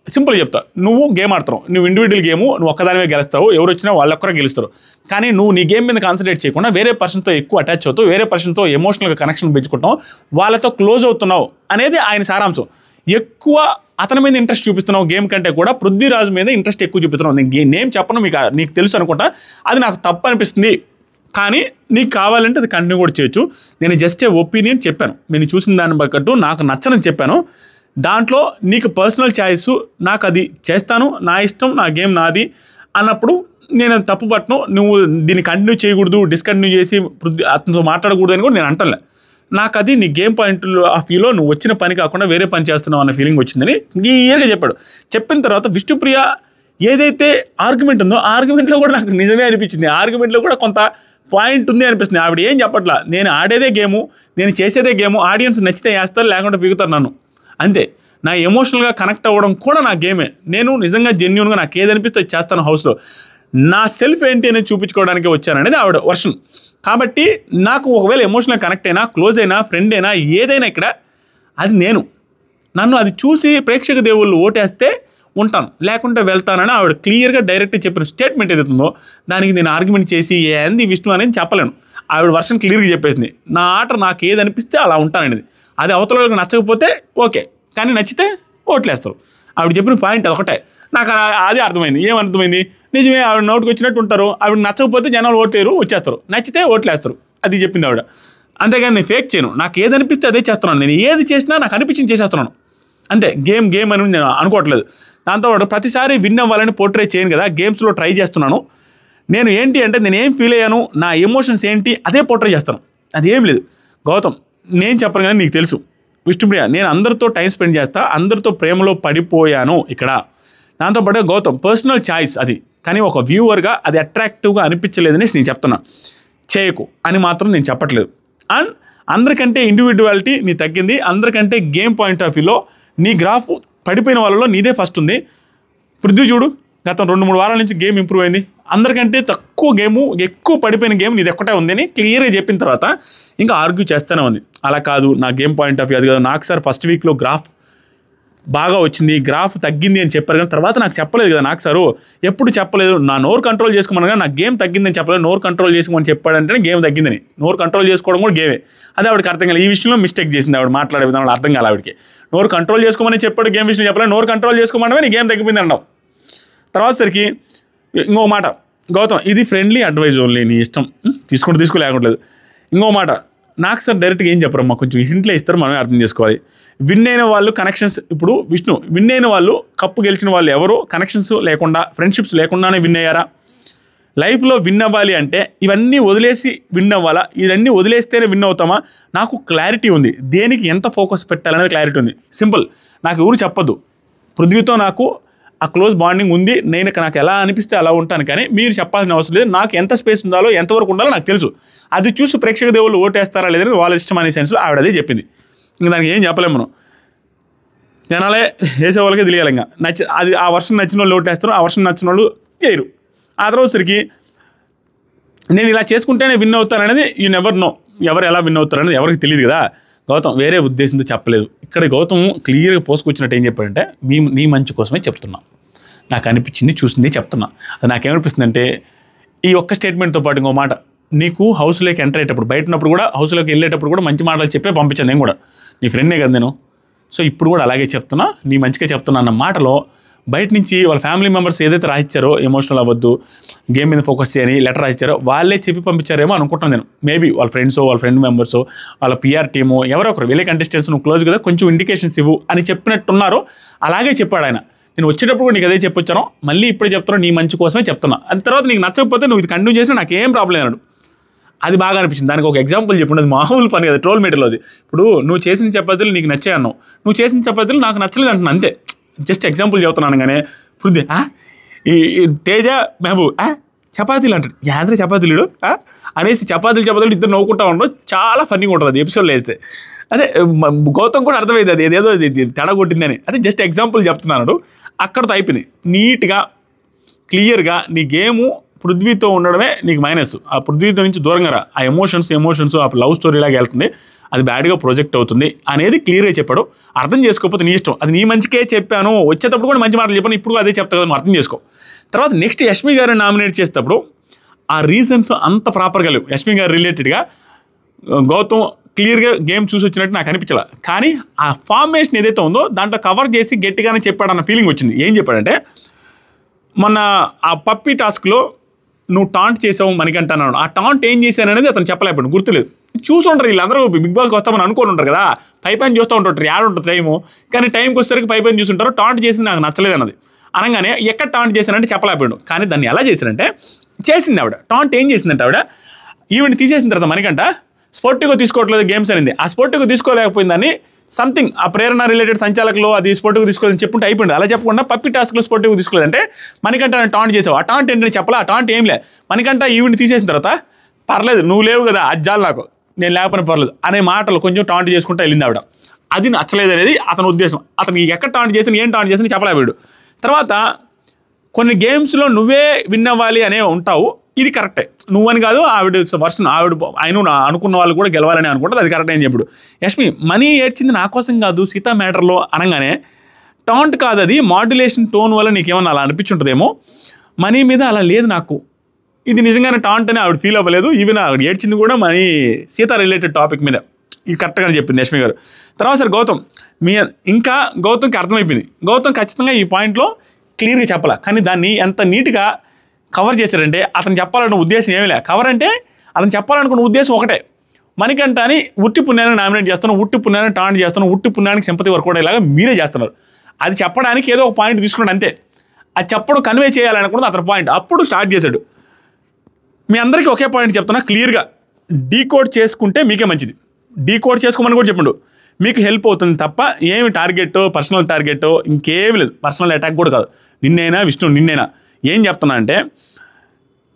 సింపుల్ చెప్తా, నువ్వు గేమ్ ఆడుతున్నావు, నువ్వు ఇండివిజువల్ గేము, నువ్వు ఒక్కదానివే గెలుస్తావు, ఎవరు వచ్చినా వాళ్ళొక్కరే గెలుస్తారు. కానీ నువ్వు నీ గేమ్ మీద కాన్సన్ట్రేట్ చేయకుండా వేరే పర్సన్తో ఎక్కువ అటాచ్ అవుతావు, వేరే పర్సన్తో ఎమోషనల్గా కనెక్షన్ పెంచుకుంటావు, వాళ్ళతో క్లోజ్ అవుతున్నావు అనేది ఆయన సారాంశం. ఎక్కువ అతని మీద ఇంట్రెస్ట్ చూపిస్తున్నావు గేమ్ కంటే కూడా పృథ్వీరాజ్ మీద ఇంట్రెస్ట్ ఎక్కువ చూపిస్తున్నావు. నేను నేమ్ చెప్పను, నీకు తెలుసు అనుకుంటా, అది నాకు తప్పు అనిపిస్తుంది. కానీ నీకు కావాలంటే అది కంటిన్యూ కూడా చేయొచ్చు. నేను జస్ట్ ఒపీనియన్ చెప్పాను, నేను చూసిన దాన్ని బట్టు నాకు నచ్చని చెప్పాను. దాంట్లో నీకు పర్సనల్ చాయిస్, నాకు అది చేస్తాను, నా ఇష్టం, నా గేమ్ నాది అన్నప్పుడు నేను అది తప్పు పట్టను. నువ్వు దీన్ని కంటిన్యూ చేయకూడదు, డిస్కంటిన్యూ చేసి అతనితో మాట్లాడకూడదు అని కూడా నేను అంటలే. నాకు అది నీ గేమ్ పాయింట్ ఆఫ్ వ్యూలో నువ్వు వచ్చిన పని కాకుండా వేరే పని చేస్తున్నావు అన్న ఫీలింగ్ వచ్చిందని క్లియర్గా చెప్పాడు. చెప్పిన తర్వాత విష్ణుప్రియ ఏదైతే ఆర్గ్యుమెంట్ ఉందో ఆ ఆర్గ్యుమెంట్లో కూడా నాకు నిజమే అనిపించింది. ఆర్గ్యుమెంట్లో కూడా కొంత పాయింట్ ఉంది అనిపిస్తుంది. ఆవిడ ఏం చెప్పట్లా, నేను ఆడేదే గేము, నేను చేసేదే గేము, ఆడియన్స్ నచ్చితే వేస్తారు లేకుంటే పీకుతారు నన్ను, అంతే. నా ఎమోషనల్గా కనెక్ట్ అవ్వడం కూడా నా గేమే. నేను నిజంగా జెన్యూన్గా నాకు ఏదనిపిస్తే చేస్తాను హౌస్లో, నా సెల్ఫ్ ఏంటి అనేది చూపించుకోవడానికి వచ్చాననేది ఆవిడ వర్షన్. కాబట్టి నాకు ఒకవేళ ఎమోషనల్గా కనెక్ట్ అయినా, క్లోజ్ అయినా, ఫ్రెండ్ అయినా, ఏదైనా ఇక్కడ అది నేను, నన్ను అది చూసి ప్రేక్షక దేవుళ్ళు ఓటేస్తే ఉంటాను, లేకుంటే వెళ్తానని ఆవిడ క్లియర్గా డైరెక్ట్గా చెప్పిన స్టేట్మెంట్ ఏదైతుందో దానికి నేను ఆర్గ్యుమెంట్ చేసి ఏంది విష్ణు అనేది చెప్పలేను. ఆవిడ వర్షన్ క్లియర్గా చెప్పేసింది, నా ఆట నాకు ఏది అనిపిస్తే అలా ఉంటాననేది. అది అవతల వాళ్ళకి నచ్చకపోతే ఓకే, కానీ నచ్చితే ఓట్లేస్తారు. ఆవిడ చెప్పిన పాయింట్ అదొకటే, నాకు అదే అర్థమైంది. ఏమర్థమైంది, నిజమే ఆవిడ నోటికి వచ్చినట్టు ఉంటారు, ఆవిడ నచ్చకపోతే జనాలు ఓట్లేరు, వచ్చేస్తారు, నచ్చితే ఓట్లేస్తారు, అది చెప్పింది ఆవిడ. అంతేగాని నేను ఫేక్ చేయను, నాకు ఏది అనిపిస్తే అదే చేస్తున్నాను. నేను ఏది చేసినా నాకు అనిపించింది చేసేస్తున్నాను, అంతే. గేమ్ అని నేను అనుకోవట్లేదు. దాంతోపాటు ప్రతిసారి విన్ అవ్వాలని పోర్ట్రే చేయను కదా, గేమ్స్లో ట్రై చేస్తున్నాను. నేను ఏంటి అంటే నేను ఏం ఫీల్ అయ్యాను, నా ఎమోషన్స్ ఏంటి అదే పోర్ట్రే చేస్తాను, అది ఏం లేదు. గౌతమ్ నేను చెప్పను కానీ నీకు తెలుసు విష్ణుప్రియ, నేను అందరితో టైం స్పెండ్ చేస్తా, అందరితో ప్రేమలో పడిపోయాను ఇక్కడ. దాంతోపాటు గౌతమ్ పర్సనల్ చాయిస్ అది, కానీ ఒక వ్యూవర్గా అది అట్రాక్టివ్గా అనిపించలేదని నేను చెప్తున్నా. చేయకు అని మాత్రం నేను చెప్పట్లేదు. అండ్ అందరికంటే ఇండివిజువాలిటీ నీ తగ్గింది, అందరికంటే గేమ్ పాయింట్ ఆఫ్ వ్యూలో నీ గ్రాఫ్ పడిపోయిన వాళ్ళలో నీదే ఫస్ట్ ఉంది. పృథ్వీ చూడు, గత 2-3 వారాల నుంచి గేమ్ ఇంప్రూవ్ అయింది, అందరికంటే తక్కువ గేము, ఎక్కువ పడిపోయిన గేమ్ నీది ఒక్కటే ఉంది అని క్లియర్గా చెప్పిన తర్వాత ఇంకా ఆర్గ్యూ చేస్తూనే ఉంది. అలా కాదు, నా గేమ్ పాయింట్ ఆఫ్ వ్యూ అది కాదు, నాకు సార్ ఫస్ట్ వీక్లో గ్రాఫ్ బాగా వచ్చింది, గ్రాఫ్ తగ్గింది అని చెప్పారు, కానీ తర్వాత నాకు చెప్పలేదు కదా. నాకు సారు ఎప్పుడు చెప్పలేదు, నా నోరు కంట్రోల్ చేసుకోమనగా నా గేమ్ తగ్గిందని చెప్పలేదు, నోరు కంట్రోల్ చేసుకోమని చెప్పాడంటే గేమ్ తగ్గిందని. నోరు కంట్రోల్ చేసుకోవడం కూడా గేమే, అదే ఆవిడకి అర్థం కాలేదు. ఈ విషయంలో మిస్టేక్ చేసింది ఆవిడ, మాట్లాడే విధానంలో అర్థం కాదు ఆవిడకి. నోరు కంట్రోల్ చేసుకోమని చెప్పాడు, గేమ్ విషయం చెప్పలేదు, నోరు కంట్రోల్ చేసుకోమనమే నీ గేమ్ తగ్గిపోయింది అన్నావు. తర్వాత సరికి ఇంకో మాట, గౌతమ్ ఇది ఫ్రెండ్లీ అడ్వైజ్ ఓన్లీ, నీ ఇష్టం, తీసుకోలేకట్లేదు. ఇంకో మాట, నాకు సార్ డైరెక్ట్గా ఏం చెప్పరు, మాకు కొంచెం హింట్లే ఇస్తారు, మనమే అర్థం చేసుకోవాలి. విన్ అయిన వాళ్ళు కనెక్షన్స్, ఇప్పుడు విష్ణు విన్ అయిన వాళ్ళు, కప్పు గెలిచిన వాళ్ళు ఎవరు కనెక్షన్స్ లేకుండా, ఫ్రెండ్షిప్స్ లేకుండానే విన్ అయ్యారా? లైఫ్లో విన్ అవ్వాలి అంటే ఇవన్నీ వదిలేసి విన్ అవ్వాలా, ఇవన్నీ వదిలేస్తేనే విన్ అవుతామా? నాకు క్లారిటీ ఉంది, దేనికి ఎంత ఫోకస్ పెట్టాలనేది క్లారిటీ ఉంది. సింపుల్, నాకు ఎవరు చెప్పొద్దు. పృథ్వీతో నాకు ఆ క్లోజ్ బాండింగ్ ఉంది, నాకు ఎలా అనిపిస్తే అలా ఉంటాను, కానీ మీరు చెప్పాల్సిన అవసరం లేదు. నాకు ఎంత స్పేస్ ఉండాలో ఎంతవరకు ఉండాలో నాకు తెలుసు. అది చూసి ప్రేక్షక దేవుళ్ళు ఓటేస్తారా లేదని వాళ్ళ ఇష్టం అనే సెన్స్లో ఆవిడ అదే చెప్పింది. ఇంకా దానికి ఏం చెప్పలేము మనం. జనాలే వేసే వాళ్ళకే తెలియాలి. ఇంకా అది ఆ వర్షం నచ్చిన వాళ్ళు ఓటేస్తారు, ఆ వర్షం నచ్చిన వాళ్ళు చేయరు. ఆ తర్వాతసరికి నేను ఇలా చేసుకుంటేనే విన్ అవుతాననేది యూ నెవర్ నో. ఎవరు ఎలా విన్ అవుతారనేది ఎవరికి తెలియదు కదా. గౌతమ్ వేరే ఉద్దేశంతో చెప్పలేదు. ఇక్కడ గౌతమ్ క్లియర్గా పోసుకొచ్చినట్టు ఏం చెప్పాడంటే, నీ మంచి కోసమే చెప్తున్నా, నాకు అనిపించింది చూసింది చెప్తున్నా. అది నాకేమనిపిస్తుందంటే, ఈ ఒక్క స్టేట్మెంట్తో పాటు ఇంకో మాట, నీకు హౌస్లోకి ఎంటర్ అయ్యేటప్పుడు, బయట ఉన్నప్పుడు కూడా, హౌస్లోకి వెళ్ళేటప్పుడు కూడా మంచి మాటలు చెప్పే పంపించాను నేను కూడా. నీ ఫ్రెండ్నే కదా నేను. సో ఇప్పుడు కూడా అలాగే చెప్తున్నా, నీ మంచిగా చెప్తున్నా అన్న మాటలో బయట నుంచి వాళ్ళ ఫ్యామిలీ మెంబర్స్ ఏదైతే రాసిచ్చారో, ఎమోషనల్ అవ్వద్దు, గేమ్ మీద ఫోకస్ చేయని లెటర్ రాసిచ్చారో వాళ్ళే చెప్పి పంపించారేమో అనుకుంటాను నేను. మేబీ వాళ్ళ ఫ్రెండ్స్, వాళ్ళ ఫ్రెండ్ మెంబర్స్, వాళ్ళ పిఆర్ టీము, ఎవరో ఒకరు వెళ్ళే కంటెస్టెంట్స్ నువ్వు క్లోజ్ కదా, కొంచెం ఇండికేషన్స్ ఇవ్వు అని చెప్పినట్టున్నారో అలాగే చెప్పాడు ఆయన. నేను వచ్చేటప్పుడు కూడా నీకు అదే చెప్పొచ్చాను, మళ్ళీ ఇప్పుడే చెప్తున్నా, నీ మంచి కోసమే చెప్తున్నా. అది తర్వాత నీకు నచ్చకపోతే నువ్వు ఇది కంటిన్యూ చేసినా నాకేం ప్రాబ్లం అన్నాడు. అది బాగా అనిపించింది. దానికి ఒక ఎగ్జాంపుల్ చెప్పండి. అది మామూలు పని కదా, ట్రోల్ మీటర్లో. అది ఇప్పుడు నువ్వు చేసిన చపాతీలు నీకు నచ్చాయి అన్నావు, నువ్వు చేసిన చపాతీలు నాకు నచ్చలేదు అంటున్నా అంతే. జస్ట్ ఎగ్జాంపుల్ చెప్తున్నాను. కానీ పృథ్వీ ఈ తేజ మహబూబ్ చపాతీలు అంటాడు, యాదరే చపాతీలు అనేసి చపాతీలు ఇద్దరు నవ్వుకుంటా ఉండవు. చాలా ఫన్నీగా ఉంటుంది అది ఎపిసోడ్లో వేస్తే. అదే గౌతమ్ కూడా అర్థమైంది అది ఏదేదో తేడా కొట్టిందని. అదే జస్ట్ ఎగ్జాంపుల్ చెప్తున్నాడు. అక్కడితో అయిపోయింది. నీట్గా క్లియర్గా నీ గేము పృథ్వీతో ఉండడమే నీకు మైనస్. ఆ పృథ్వీతో నుంచి దూరంగా రా. ఆ ఎమోషన్స్ ఆ లవ్ స్టోరీ లాగా వెళ్తుంది, అది బ్యాడ్గా ప్రొజెక్ట్ అవుతుంది అనేది క్లియర్గా చెప్పాడు. అర్థం చేసుకోకపోతే నీ ఇష్టం, అది నీ మంచికే చెప్పాను. వచ్చేటప్పుడు కూడా మంచి మాటలు చెప్పాను, ఇప్పుడు అదే చెప్తా కదా, నువ్వు అర్థం చేసుకో. తర్వాత నెక్స్ట్ యష్మి గారిని నామినేట్ చేసేటప్పుడు ఆ రీజన్స్ అంత ప్రాపర్గా లేవు. యష్మి గారు రిలేటెడ్గా గౌతమ్ క్లియర్గా గేమ్ చూసి వచ్చినట్టు నాకు అనిపించాల. కానీ ఆ ఫార్మేషన్ ఏదైతే ఉందో దాంట్లో కవర్ చేసి గట్టిగానే చెప్పాడన్న ఫీలింగ్ వచ్చింది. ఏం చెప్పాడంటే, మొన్న ఆ పప్పీ టాస్క్లో నువ్వు టాంట్ చేసావు మణికంఠ అన్నాడు. ఆ టాంట్ ఏం చేశాననేది అతను చెప్పలేకపోయాడు, గుర్తులేదు. చూసుంటారు వీళ్ళందరూ బిగ్ బాస్కి వస్తామని అనుకోని ఉంటారు కదా, పైపైన చూస్తూ ఉంటారు, యాడ్ ఉంటుంది టైము. కానీ టైంకి వచ్చేసరికి పైపైన చూస్తుంటారు. టాంట్ చేసింది నాకు నచ్చలేదు అన్నది అనగానే ఎక్కడ టాంట్ చేశానంటే చెప్పలేకపోయాడు. కానీ దాన్ని ఎలా చేశారంటే, చేసింది ఆవిడ. టాంట్ ఏం చేసిందంటే, ఆవిడ ఈవెంట్ తీసేసిన తర్వాత మణికంఠ స్పోర్టివ్గా తీసుకోవట్లేదు గేమ్స్ అనేది. ఆ స్పోర్టివ్గా తీసుకోలేకపోయిందని సంథింగ్ ఆ ప్రేరణ రిలేటెడ్ సంచాలకులు అది స్పోర్టివ్గా తీసుకోలేదని చెప్పుంటే అయిపోయింది. అలా చెప్పకుండా పప్పి టాస్క్లో స్పోర్టివ్గా తీసుకోలేదంటే మణికంఠ టాంట్ చేసావు. ఆ టాంట్ ఏంటని చెప్పలా, ఆ టాంట్ ఏం లే. మణికంఠ ఈవెంట్ తీసేసిన తర్వాత పర్లేదు నువ్వు లేవు కదా, అజ్జాలు నాకు, నేను లేకపోయినా పర్లేదు అనే మాటలు కొంచెం టాంట్ చేసుకుంటూ వెళ్ళింది ఆవిడ. అది నచ్చలేదు అనేది అతని ఉద్దేశం. అతను ఎక్కడ టాంట్ చేసిన ఏం టాంట్ చేసిన చెప్పలేవాడు. తర్వాత కొన్ని గేమ్స్లో నువ్వే విన్ అవ్వాలి అనే ఉంటావు, ఇది కరెక్టే. నువ్వని కాదు, ఆవిడ వర్షన్ ఆవిడ ఆయన అనుకున్న వాళ్ళు కూడా గెలవాలని అనుకుంటుంది, అది కరెక్ట్ అని చెప్పుడు. యష్మి మనీ ఏడ్చింది నా కోసం కాదు సీతా మ్యాటర్లో అనగానే, టాంట్ కాదు అది, మాడ్యులేషన్ టోన్ వల్ల నీకేమన్నా అలా అనిపించుంటుందేమో, మనీ మీద అలా లేదు నాకు, ఇది నిజంగానే టాంట్ అని ఆవిడ ఫీల్ అవ్వలేదు. ఈవెన్ ఆవిడ ఏడ్చింది కూడా మనీ సీతా రిలేటెడ్ టాపిక్ మీద, ఇది కరెక్ట్గానే చెప్పింది యష్మి గారు. తర్వాత సార్ గౌతమ్ ఇంకా గౌతమ్కి అర్థమైపోయింది. గౌతమ్ ఖచ్చితంగా ఈ పాయింట్లో క్లియర్గా చెప్పాల, కానీ దాన్ని ఎంత నీట్గా కవర్ చేశారంటే, అతను చెప్పాలన్న ఉద్దేశం ఏమీ లే. కవర్ అంటే అతను చెప్పాలనుకున్న ఉద్దేశం ఒకటే, మణికంఠ అని ఉట్టి పుణ్యాన్ని నామినేట్ చేస్తాను, ఉట్టి పుణ్యాన్ని టాంట్ చేస్తాను, ఉట్టి పుణ్యానికి సింపతి వర్కౌట్ అయ్యేలాగా మీరే చేస్తున్నారు. అది చెప్పడానికి ఏదో ఒక పాయింట్ తీసుకున్నాడు అంతే. అది చెప్పడం కన్వే చేయాలనుకున్నది అతని పాయింట్. అప్పుడు స్టార్ట్ చేశాడు. మీ అందరికీ ఒకే పాయింట్ చెప్తున్నా, క్లియర్గా డీకోడ్ చేసుకుంటే మీకే మంచిది. డీకోడ్ చేసుకోమని కూడా చెప్పిండు, మీకు హెల్ప్ అవుతుంది తప్ప ఏమి టార్గెట్, పర్సనల్ టార్గెట్ ఇంకేమి లేదు, పర్సనల్ అటాక్ కూడా కాదు. నిన్నైనా విష్ణు నిన్నైనా ఏం చెప్తున్నా అంటే,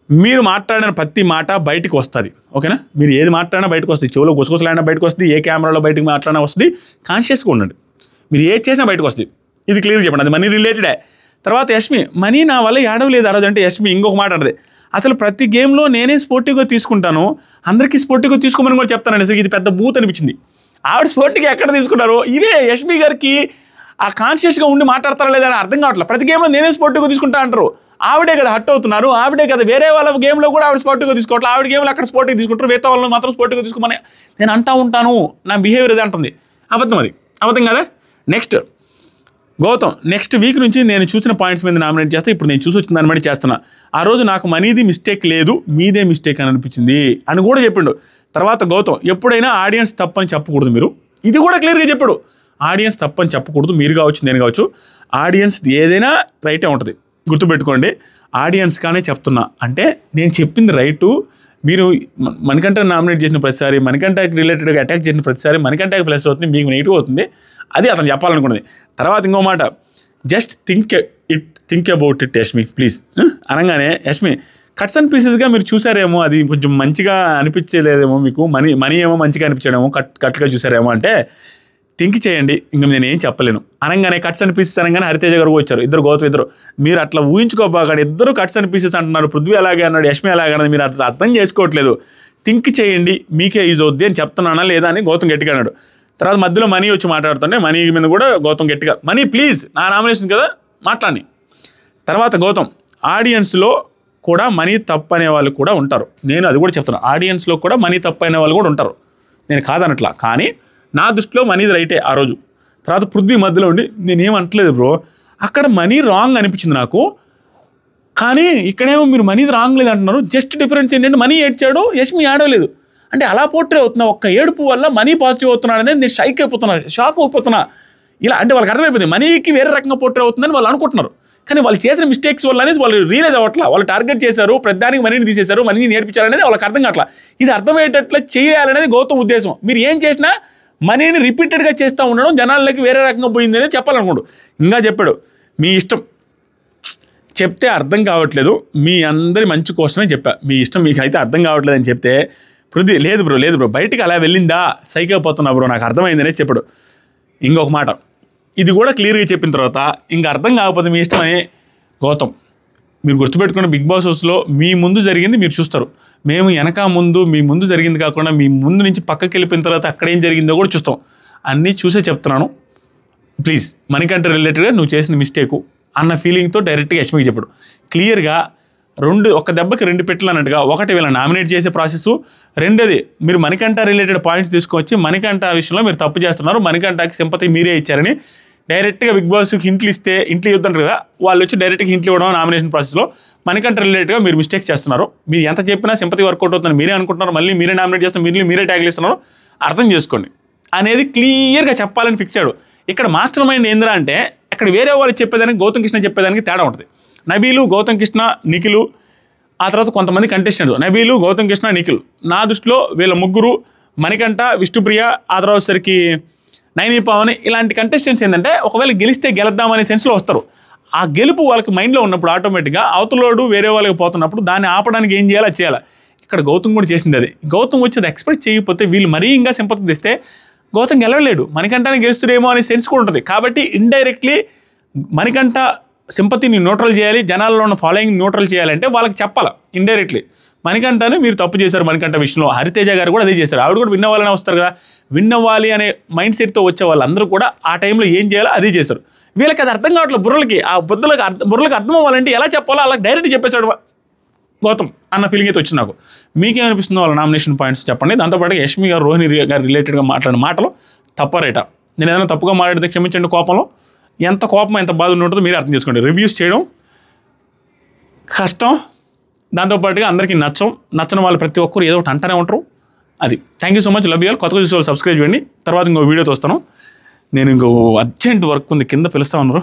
మీరు మాట్లాడిన ప్రతి మాట బయటకు వస్తుంది, ఓకేనా? మీరు ఏది మాట్లాడినా బయటకు వస్తుంది, చెవులో గుసగుసలాడినా బయటకు వస్తుంది, ఏ కెమెరాలో బయటకు మాట్లాడినా వస్తుంది. కాన్షియస్గా ఉండండి, మీరు ఏది చేసినా బయటకు వస్తుంది. ఇది క్లియర్ చెప్పండి, అది మనీ రిలేటెడే. తర్వాత యష్మి మనీ నా వల్ల ఏడవలేదు ఆ రోజు అంటే, యష్మి ఇంకొక మాట అంటది, అసలు ప్రతి గేమ్లో నేనే స్పోర్టివ్గా తీసుకుంటాను, అందరికీ స్పోర్టివ్గా తీసుకోమని కూడా చెప్తాను. అసలు ఇది పెద్ద బూత్ అనిపించింది. ఆవిడ స్పోర్టివ్గా ఎక్కడ తీసుకున్నారు? ఇవే యష్మి గారికి ఆ కాన్షియస్గా ఉండి మాట్లాడతారా లేదని అర్థం కావట్లేదు. ప్రతి గేమ్లో నేనే స్పోర్టివ్గా తీసుకుంటా అంటారు. ఆవిడే కదా హట్ అవుతున్నారు, ఆవిడే కదా వేరే వాళ్ళ గేమ్లో కూడా ఆవిడ స్పోర్టివ్గా తీసుకోవట్లేదు. ఆవిడ గేమ్లో అక్కడ స్పోర్టివ్గా తీసుకుంటారు, వేరే వాళ్ళు మాత్రం స్పోర్టివ్గా తీసుకోమని నేను అంటా ఉంటాను. నా బిహేవియర్ ఇది అంటుంది. అబద్ధం, అది అబద్ధం కదా. నెక్స్ట్ గౌతమ్, నెక్స్ట్ వీక్ నుంచి నేను చూసిన పాయింట్స్ మీద నామినేట్ చేస్తే, ఇప్పుడు నేను చూసి వచ్చిన దాన్ని బట్టి చేస్తున్నా. ఆ రోజు నాకు మనీది మిస్టేక్ లేదు, మీదే మిస్టేక్ అని అనిపించింది అని కూడా చెప్పిండు. తర్వాత గౌతమ్, ఎప్పుడైనా ఆడియన్స్ తప్పని చెప్పకూడదు, మీరు ఇది కూడా క్లియర్గా చెప్పాడు. ఆడియన్స్ తప్పని చెప్పకూడదు, మీరు కావచ్చు నేను కావచ్చు, ఆడియన్స్ ఏదైనా రైటే ఉంటుంది, గుర్తుపెట్టుకోండి. ఆడియన్స్ కానీ చెప్తున్నా అంటే నేను చెప్పింది రైటు. మీరు మణికంఠ నామినేట్ చేసిన ప్రతిసారి, మణికంఠకి రిలేటెడ్గా అటాక్ చేసిన ప్రతిసారి మణికంఠకి ప్లస్ అవుతుంది, మీకు నెగిటివ్ అవుతుంది. అది అతను చెప్పాలనుకున్నది. తర్వాత ఇంకో మాట, just think think about it Yashmi please అనగానే యష్మి కట్స్ అండ్ పీసెస్గా మీరు చూసారేమో, అది కొంచెం మంచిగా అనిపించలేదేమో మీకు, మనీ ఏమో మంచిగా అనిపించడేమో, కట్గా చూసారేమో అంటే థింక్ చేయండి, ఇంకా నేను ఏం చెప్పలేను అనగానే కట్స్ అండ్ పీసెస్ అనగానే హరితేజ గారు వచ్చారు, ఇద్దరు మీరు అట్లా ఊహించుకోబాగానే ఇద్దరు కట్స్ అండ్ పీసెస్ అంటున్నారు, పృథ్వీ అలాగే అన్నాడు, యష్మి అలాగే అన్నది, మీరు అట్లా అర్థం చేసుకోవట్లేదు, థింక్ చేయండి మీకే యూజ్ అవుద్ది అని చెప్తున్నానా లేదా అని గౌతమ్ గట్టిగా అన్నాడు. తర్వాత మధ్యలో మనీ వచ్చి మాట్లాడుతుంటే మనీ మీద కూడా గౌతమ్ గట్టిగా, మనీ ప్లీజ్ నా నామినేషన్ కదా మాట్లాడి. తర్వాత గౌతమ్ ఆడియన్స్లో కూడా మనీ తప్పు అనే వాళ్ళు కూడా ఉంటారు, నేను అది కూడా చెప్తున్నాను, ఆడియన్స్లో కూడా మనీ తప్పు అనే వాళ్ళు కూడా ఉంటారు, నేను కాదనట్లా, కానీ నా దృష్టిలో మనీది రైటే ఆ రోజు. తర్వాత పృథ్వీ మధ్యలో ఉండి నేనేం అంటలేదు బ్రో, అక్కడ మనీ రాంగ్ అనిపించింది నాకు, కానీ ఇక్కడేమో మీరు మనీది రాంగ్ లేదు అంటున్నారు, జస్ట్ డిఫరెన్స్ ఏంటంటే మనీ ఏడ్చాడు, యష్మి ఏడవలేదు, అంటే అలా పోర్ట్రే అవుతున్నా, ఒక్క ఏడుపు వల్ల మనీ పాజిటివ్ అవుతున్నాడు అనేది నేను షాక్ అయిపోతున్నా. ఇలా అంటే వాళ్ళకి అర్థమైపోయింది మనీకి వేరే రకంగా పోర్ట్రే అవుతుందని వాళ్ళు అనుకుంటున్నారు, కానీ వాళ్ళు చేసిన మిస్టేక్స్ వల్ల అనేది వాళ్ళు రియలైజ్ అవ్వట్లా, వాళ్ళు టార్గెట్ చేశారు, ప్రతిదానికి మనీని తీసేశారు, మనీని నేర్పించారు అనేది వాళ్ళకి అర్థం కావట్లా. ఇది అర్థమయ్యేటట్లు చేయాలనేది గౌతమ్ ఉద్దేశం. మీరు ఏం చేసినా మనీని రిపీటెడ్గా చేస్తూ ఉండడం జనాలకి వేరే రకంగా పోయింది అనేది చెప్పాలనుకోండు. ఇంకా చెప్పాడు మీ ఇష్టం, చెప్తే అర్థం కావట్లేదు, మీ అందరి మంచి కోసమే చెప్పా, మీ ఇష్టం మీకు అయితే అర్థం కావట్లేదు అని చెప్తే పృథ్వీ లేదు బ్రో బయటికి అలా వెళ్ళిందా సైకి అయిపోతున్నా బ్రో నాకు అర్థమైంది అనేది చెప్పాడు. ఇంకొక మాట ఇది కూడా క్లియర్గా చెప్పిన తర్వాత ఇంకా అర్థం కాకపోతే మీ ఇష్టమని గౌతమ్, మీరు గుర్తుపెట్టుకున్న బిగ్ బాస్ హౌస్లో మీ ముందు జరిగింది మీరు చూస్తారు, మేము వెనక ముందు మీ ముందు జరిగింది కాకుండా మీ ముందు నుంచి పక్కకి వెళ్ళిపోయిన తర్వాత అక్కడ ఏం జరిగిందో కూడా చూస్తాం, అన్నీ చూసే చెప్తున్నాను, ప్లీజ్ మనకంటే రిలేటెడ్గా నువ్వు చేసిన మిస్టేకు అన్న ఫీలింగ్తో డైరెక్ట్గా యష్మికి చెప్పాడు. క్లియర్గా ఒక దెబ్బకి 2 పెట్టెలు అన్నట్టుగా, ఒకటి వీళ్ళని నామినేట్ చేసే ప్రాసెస్, రెండోది మీరు మణికంఠ రిలేటెడ్ పాయింట్స్ తీసుకొచ్చి మణికంఠ విషయంలో మీరు తప్పు చేస్తున్నారు, మణికంఠకి సింపతి మీరే ఇచ్చారని డైరెక్ట్గా బిగ్ బాస్కి ఇంట్లు ఇవ్వద్దంటారు కదా, వాళ్ళు వచ్చి డైరెక్ట్గా ఇంట్లు ఇవ్వడం నామినేషన్ ప్రాసెస్లో మణికంఠ రిలేటెడ్గా మీరు మిస్టేక్స్ చేస్తున్నారు, మీరు ఎంత చెప్పినా సింపతి వర్కౌట్ అవుతుందని మీరే అనుకుంటున్నారు, మళ్ళీ మీరే నామినేట్ చేస్తున్నారు, మీరే ట్యాగ్లు ఇస్తున్నారు, అర్థం చేసుకోండి అనేది క్లియర్గా చెప్పాలని ఫిక్స్ అయ్యాడు. ఇక్కడ మాస్టర్ మైండ్ ఏంద్రా అంటే అక్కడ వేరే వాళ్ళు చెప్పేదానికి గౌతమ్ కృష్ణ చెప్పేదానికి తేడా ఉంటుంది. నబీలు, గౌతమ్ కృష్ణ, నిఖిలు, ఆ తర్వాత కొంతమంది కంటెస్టెంట్స్, నబీలు, గౌతమ్ కృష్ణ, నిఖిల్, నా దృష్టిలో వీళ్ళ ముగ్గురు, మణికంఠ, విష్ణుప్రియ, ఆ తర్వాత సరికి నైని పవన్, ఇలాంటి కంటెస్టెంట్స్ ఏంటంటే ఒకవేళ గెలిస్తే గెలుద్దామనే సెన్స్లో వస్తారు. ఆ గెలుపు వాళ్ళకి మైండ్లో ఉన్నప్పుడు ఆటోమేటిక్గా అవతలోడు వేరే వాళ్ళకి పోతున్నప్పుడు దాన్ని ఆపడానికి ఏం చేయాలో చేయాలి. ఇక్కడ గౌతమ్ కూడా చేసింది అది. గౌతమ్ వచ్చి అది ఎక్స్పెక్ట్ చేయకపోతే వీళ్ళు మరీ ఇంకా సింపతి తెస్తే గౌతమ్ గెలవలేడు, మణికంఠని గెలుస్తుడేమో అనే సెన్స్ కూడా ఉంటుంది. కాబట్టి ఇండైరెక్ట్లీ మణికంఠ సింపతిని న్యూట్రల్ చేయాలి, జనాల్లో ఉన్న ఫాలోయింగ్ న్యూట్రల్ చేయాలంటే వాళ్ళకి చెప్పాలి ఇండైరెక్ట్లీ, మణికంఠని మీరు తప్పు చేశారు మణికంఠ విషయంలో. హరితేజ గారు కూడా అదే చేశారు, ఆవిడ కూడా విన్ అవ్వాలని వస్తారు కదా, విన్ అవ్వాలి అనే మైండ్ సెట్తో వచ్చే వాళ్ళందరూ కూడా ఆ టైంలో ఏం చేయాలో అదే చేశారు. వీళ్ళకి అది అర్థం కావట్లేదు, బుర్రలకి అర్థం అవ్వాలంటే ఎలా చెప్పాలో అలా డైరెక్ట్ చెప్పేశాడు గౌతమ్ అన్న ఫీలింగ్ అయితే వచ్చింది నాకు. మీకేమనిపిస్తుందో వాళ్ళ నామినేషన్ పాయింట్స్ చెప్పండి. దాంతోపాటు యష్మి గారు, రోహిణి గారు రిలేటెడ్గా మాట్లాడిన మాటలు తప్పరేట, నేను ఏదైనా తప్పుగా మాట్లాడితే క్షమించండి, కోపంలో ఎంత కోపం ఎంత బాధ ఉంటుందో మీరు అర్థం చేసుకోండి. రివ్యూస్ చేయడం కష్టం, దాంతోపాటుగా అందరికీ నచ్చని వాళ్ళు ప్రతి ఒక్కరు ఏదో ఒకటి అంటూనే ఉంటారు. అది thank you so much, love you all. కొత్తగా చూసే వాళ్ళు సబ్స్క్రైబ్ చేయండి. తర్వాత ఇంకో వీడియోతో వస్తాను, నేను ఇంకో అర్జెంట్ వర్క్ ఉంది, కింద పిలుస్తా ఉన్నారు.